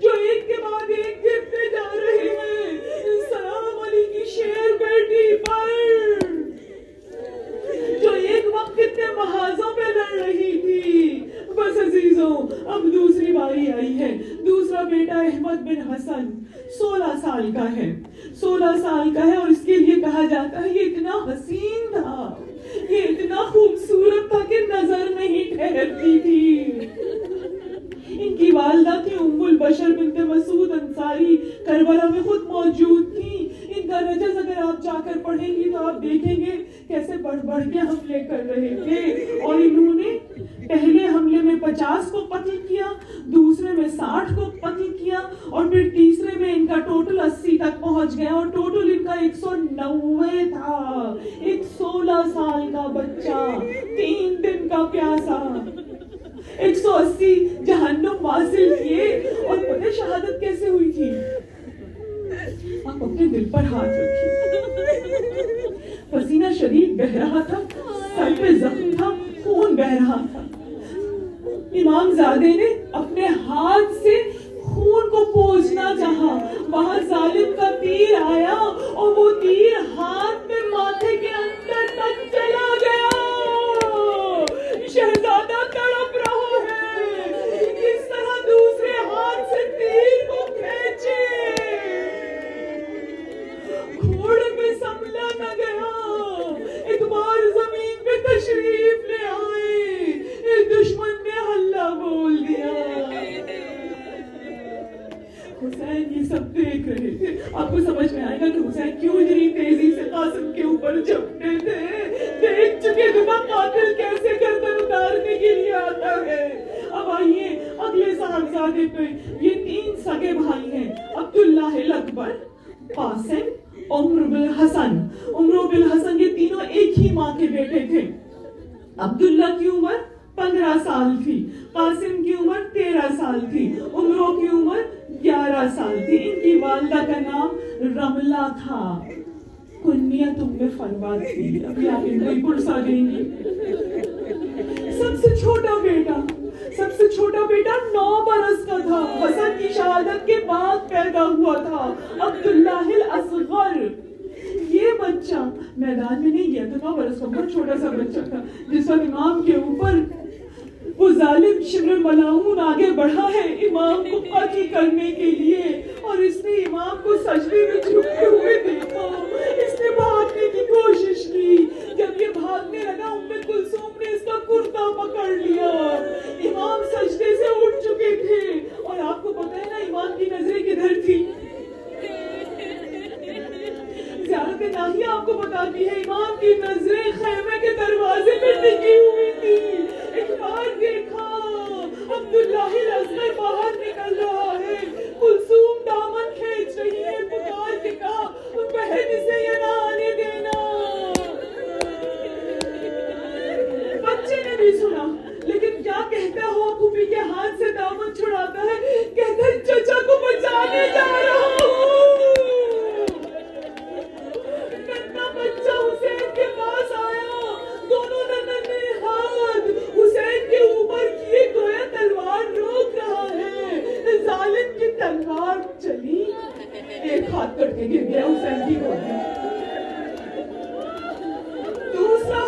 Speaker 1: جو ایک کے بعد ایک گرتے جا رہے ہیں. سلام علی کی شیر بیٹی پر جو ایک وقت کتنے محاذوں پہ لڑ رہی تھی. بس عزیزوں، اب دوسری باری آئی ہے. دوسرا بیٹا احمد بن حسن 16 سال کا ہے، 16 سال کا ہے، اور اس کے لیے کہا جاتا ہے یہ اتنا حسین تھا، یہ اتنا خوبصورت تھا کہ نظر نہیں ٹھہرتی تھی. ان کی والدہ تھی ام البشر بنت مسعود بڑھ کے حملے کر رہے تھے اور انہوں نے پہلے حملے میں 50 کو قتل کیا، دوسرے میں 60 کو قتل کیا اور پھر تیسرے میں ان کا ٹوٹل 80 تک پہنچ گیا اور ٹوٹل ان کا 190 تھا. ایک 16 سال کا بچہ 3 دن کا پیاسا 180 جہنم واصل کیے. اور پتہ شہادت کیسے ہوئی تھی؟ آپ اپنے دل پر ہاتھ رکھیے. پسینہ شدید بہ رہا تھا، سر پہ زخم تھا، خون بہ رہا تھا. امام زادے نے اپنے ہاتھ سے خون کو پوچھنا چاہا، وہاں ظالم کا تیر آیا اور وہ تیر ہاتھ میں ماتھے کے اندر تک چلا گیا. شہزادہ تڑپ رہا ہے، کس طرح دوسرے ہاتھ سے تیر کو کھینچے. گھوڑے پہ سنبھلا نہ گیا. ایک بار زمین پہ تشریف لے آئے، دشمن نے ہلہ بول دیا. حسین یہ سب دیکھ رہے تھے. آپ کو سمجھ میں آئے گا کہ حسین کیوں اتنی تیزی سے قاسم کے اوپر جھپٹے تھے. دیکھ چکے تھے نا قاتل کیسے گردن اتارنے کے لیے آتا ہے. اب آئیے اگلے صاحبزادے پہ. یہ 3 سگے بھائی ہیں، عبداللہ الاکبر، قاسم، عمر بن حسن. عمر بن حسن یہ تینوں ایک ہی ماں کے بیٹے تھے. عبداللہ کی عمر 15 سال تھی، قاسم کی عمر 13 سال تھی، عمرو کی عمر 11 سال تھی. ان کی والدہ کا نام رملہ تھا. کنیت ام فروہ تھی. ابھی آپ ان کو ہی پرسا دیں گی. سب سے چھوٹا بیٹا 9 برس کا تھا. حسن کی شہادت کے بعد پیدا ہوا تھا، عبداللہ الاصغر. یہ بچہ میدان میں نہیں گیا تھا، 9 برس کا بہت چھوٹا سا بچہ تھا. جس وقت امام کے اوپر وہ ظالم شبر ملاعون آگے بڑھا ہے امام کو قتل کرنے کے لیے، اور اس نے امام کو سجدے میں جھکتے ہوئے دیکھا. اس نے بھاگنے کی کوشش کی. جب یہ بھاگنے لگا ام کلثوم نے اس کا کرتا پکڑ لیا. امام سجدے سے اٹھ چکے تھے اور آپ کو پتہ ہے نا امام کی نظریں کدھر تھی؟ زیارت الہی آپ کو بتاتی ہے امام کی نظریں خیمے کے دروازے پہ ٹکی ہوئی تھی. ایک بار دیکھا عبداللہ الاصغر باہر نکل رہا ہے، کلثوم دامن کھینچ رہی ہے، پکار کے کہا بہن اسے یہ نہ آنے دینا. بچے نے بھی سنا، لیکن کیا کہتا ہوا پھوپھی کے ہاتھ سے دامن چھڑاتا ہے، کہتا ہے چچا کو بچانے جا رہا ہوں. ننھا بچہ حسین کے پاس آیا، دونوں ننھے ہاتھ حسین کے اوپر کیے، گویا تلوار روک رہا ہے. ظالم کی تلوار چلی، ایک ہاتھ کٹ کے گر گیا حسین کی گود میں. دوسرا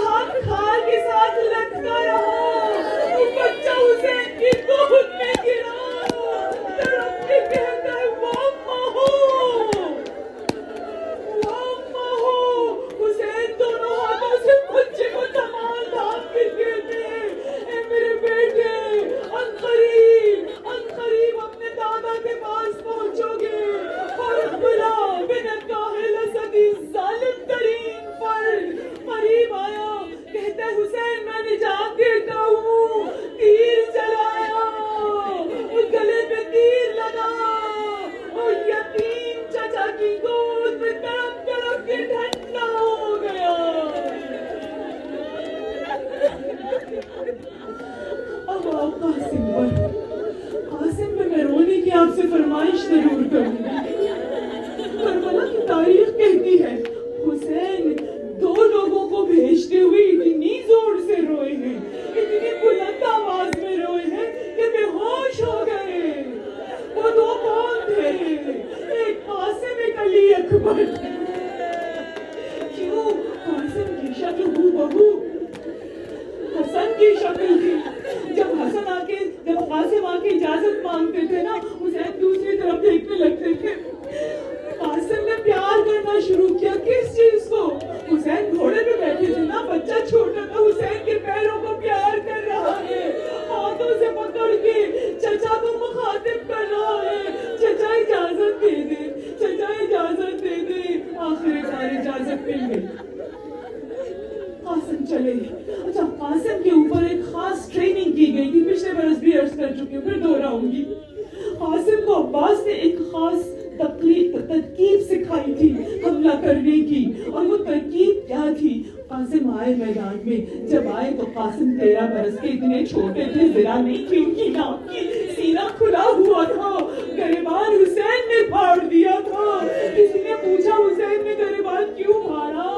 Speaker 1: ہاتھ کھال کے ساتھ لٹکا رہا. بچہ حسین کی گود میں گرا، تڑپ کے کہتا ہے حسین دونوں ہاتھوں سے بچے کو تمام دھام کے کہتے ہیں اے میرے بیٹے، عنقریب اپنے دادا کے پاس پہنچو گے. اور بلا بن الطاہر اسدی ظالم ترین فرد قریب آیا، کہتا ہے حسین میں نجات دیتا ہوں. تیر چلایا، گلے پہ تیر لگا اور یتیم چچا کی گود میں تڑپ تڑپ کے ٹھنڈا ہو گیا. اب آؤ قاسم پہ میں رونے کی آپ سے فرمائش ضرور کروں. کربلا کی تاریخ کہتی ہے حسین 2 لوگوں کو بھیجتے ہوئے اتنی زور سے روئے ہیں، اتنی بلند آواز میں روئے ہیں کہ بے ہوش ہو گئے. وہ 2 کون تھے؟ ایک قاسم، ایک علی اکبر. کیوں؟ قاسم کی شکل ہو حسن کی شکل تھی. جب قاسم آ کے اجازت مانگتے تھے نا، حسین دوسری طرف دیکھنے لگتے تھے. قاسم نے پیار کرنا شروع کیا. کس چیز کو؟ حسین گھوڑے پہ بیٹھے تھے نا، بچہ چھوٹا تھا، حسین کے پیروں کو پیار کر رہا ہے، ہاتھوں سے پکڑ کے چچا کو مخاطب کر رہا ہے. چچا اجازت دے دے، چچا اجازت دے دے. آخر کار اجازت مل گئی. جماعت میں جب آئے تو قاسم 13 برس کے اتنے چھوٹے تھے، ذرا نہیں تھی ان کی ناک کی، سینہ کھلا ہوا تھا، گریبان حسین نے پھاڑ دیا تھا۔ کسی نے پوچھا حسین نے گریبان کیوں پھاڑا؟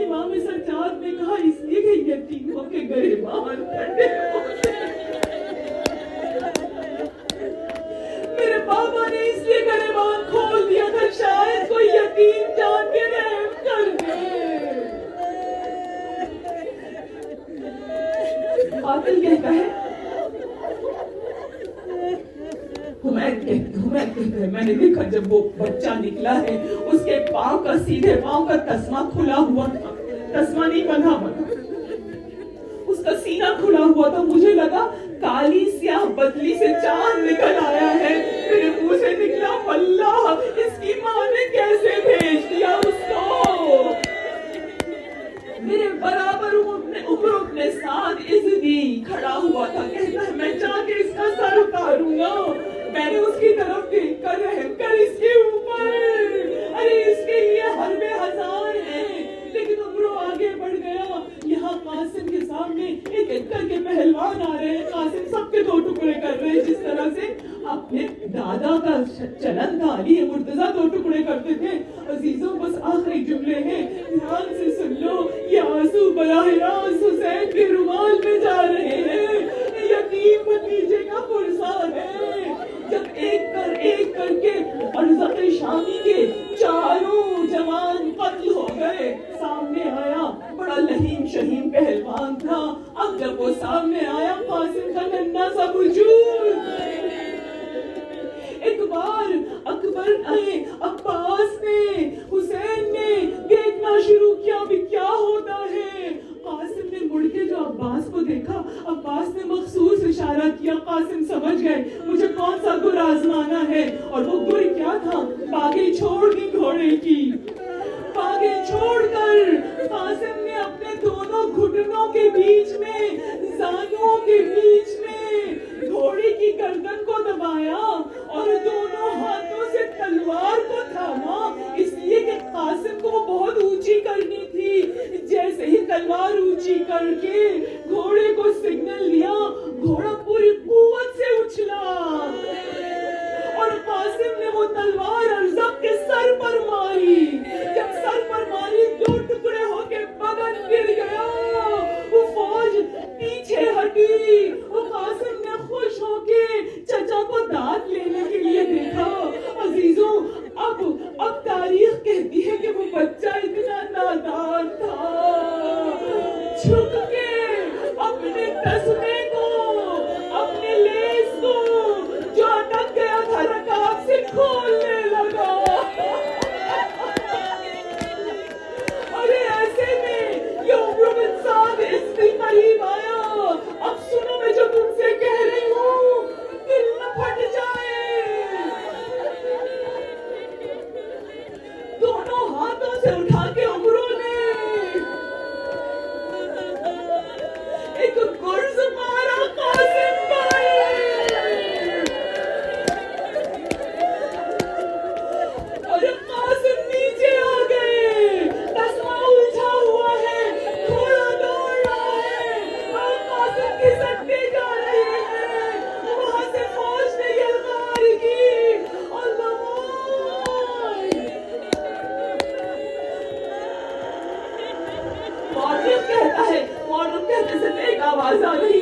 Speaker 1: امام سجاد نے کہا اس لیے کہ یتیموں کے گریبان پھٹے ہوتے ہیں۔ میرے بابا نے اس لیے گریبان کھول دیا تھا شاید کوئی یتیم جان کے رحم کر دے۔ قاتل کہتا ہے، حمید کہتا ہے میں نے دیکھا جب وہ بچہ نکلا ہے اس کے پاؤں کا، سیدھے پاؤں کا تسمہ کھلا ہوا تھا، تسمہ نہیں بندھا ہوا تھا، اس کا سینہ کھلا ہوا تھا، مجھے لگا کالی سیاہ بدلی سے چاند نکل آیا ہے، میرے منہ سے نکلا اللہ اس کی ماں نے کیسے بھیج دیا اس کو۔ میرے برابر عمر اپنے ساتھ عزدی کھڑا ہوا تھا، کہتا ہے میں جا کے اس کا سر اتاروں گا۔ میں نے اس کی طرف دیکھ کر رحم کر اس کے اوپر، ارے اس کے لیے حربے ہزار ہیں، لیکن عمرو آگے بڑھ گیا۔ یہاں قاسم کے سامنے ایک ایک کر کے پہلوان آ رہے ہیں، قاسم سب کے 2 ٹکڑے کر رہے ہیں، جس طرح سے اپنے دادا کا چلن تھا، علی مرتضیٰ 2 ٹکڑے کرتے تھے۔ عزیزوں بس آخری جملے ہیں، دھیان سے سن لو، یہ آنسو براہ راست حسین کے رومال میں جا رہے ہیں، یتیم بھتیجے کا پرسان ہے۔ جب ایک کر کے ارزق شامی کے 4 جوان قتل ہو گئے، سامنے آیا بڑا لہیم شہیم پہلوان تھا، اب جب وہ سامنے آیا قاسم کا ننھا سا وجود، ایک بار اکبر نے، عباس نے، حسین نے دیکھنا شروع کیا بھی کیا ہوتا ہے۔ قاسم نے مڑ کے جو عباس کو دیکھا، عباس نے مخصوص اشارہ کیا، قاسم سمجھ گئے مجھے کون سا گر آزمانا ہے، اور وہ گر کیا تھا؟ باگیں چھوڑ دی گھوڑے کی، باگیں چھوڑ کر قاسم نے اپنے دونوں گھٹنوں کے بیچ میں، زانوں کے بیچ میں گھوڑے کی گردن کو دبایا اور دونوں ہاتھوں سے تلوار کو تھاما، اس لیے کہ قاسم کو وہ بہت اونچی کرنی تھی۔ جیسے ہی تلوار اونچی کر کے گھوڑے کو سگنل دیا، گھوڑا پوری قوت سے اچھلا اور قاسم نے وہ تلوار ارزق کے سر پر ماری۔ جب سر پر ماری 2 ٹکڑے ہو کے بدن گر گیا، وہ فوج پیچھے ہٹی، وہ قاسم نے خوش ہو کے چچا کو دانت لینے کے لیے دیکھا۔ عزیزوں اب تاریخ کہتی ہے کہ وہ بچہ اتنا نادان تھا، جھک کے اپنے تسمے کو، اپنے لیس کو جو اٹک گیا تھا رکاب سے کھولنے لگا۔ ارے ایسے میں یہ عمر بن سعد اس کے قریب آیا، اب سنو میں جو تم سے کہہ رہی ہوں، دل نہ پھٹ جائے۔ دونوں ہاتھوں سے اٹھا کے عمروں نے ایک گرز مارا قاسم پر، اور قاسم نیچے آ گئے، تسمہ الجھا ہوا ہے، گھوڑا دوڑ رہا ہے اور قاسم کی سٹے جا رہے ہیں۔ وہاں سے فوج نے یلغار کی، اللہ مورخ کہتا ہے، مورخ کہتے سے ایک آواز آ رہی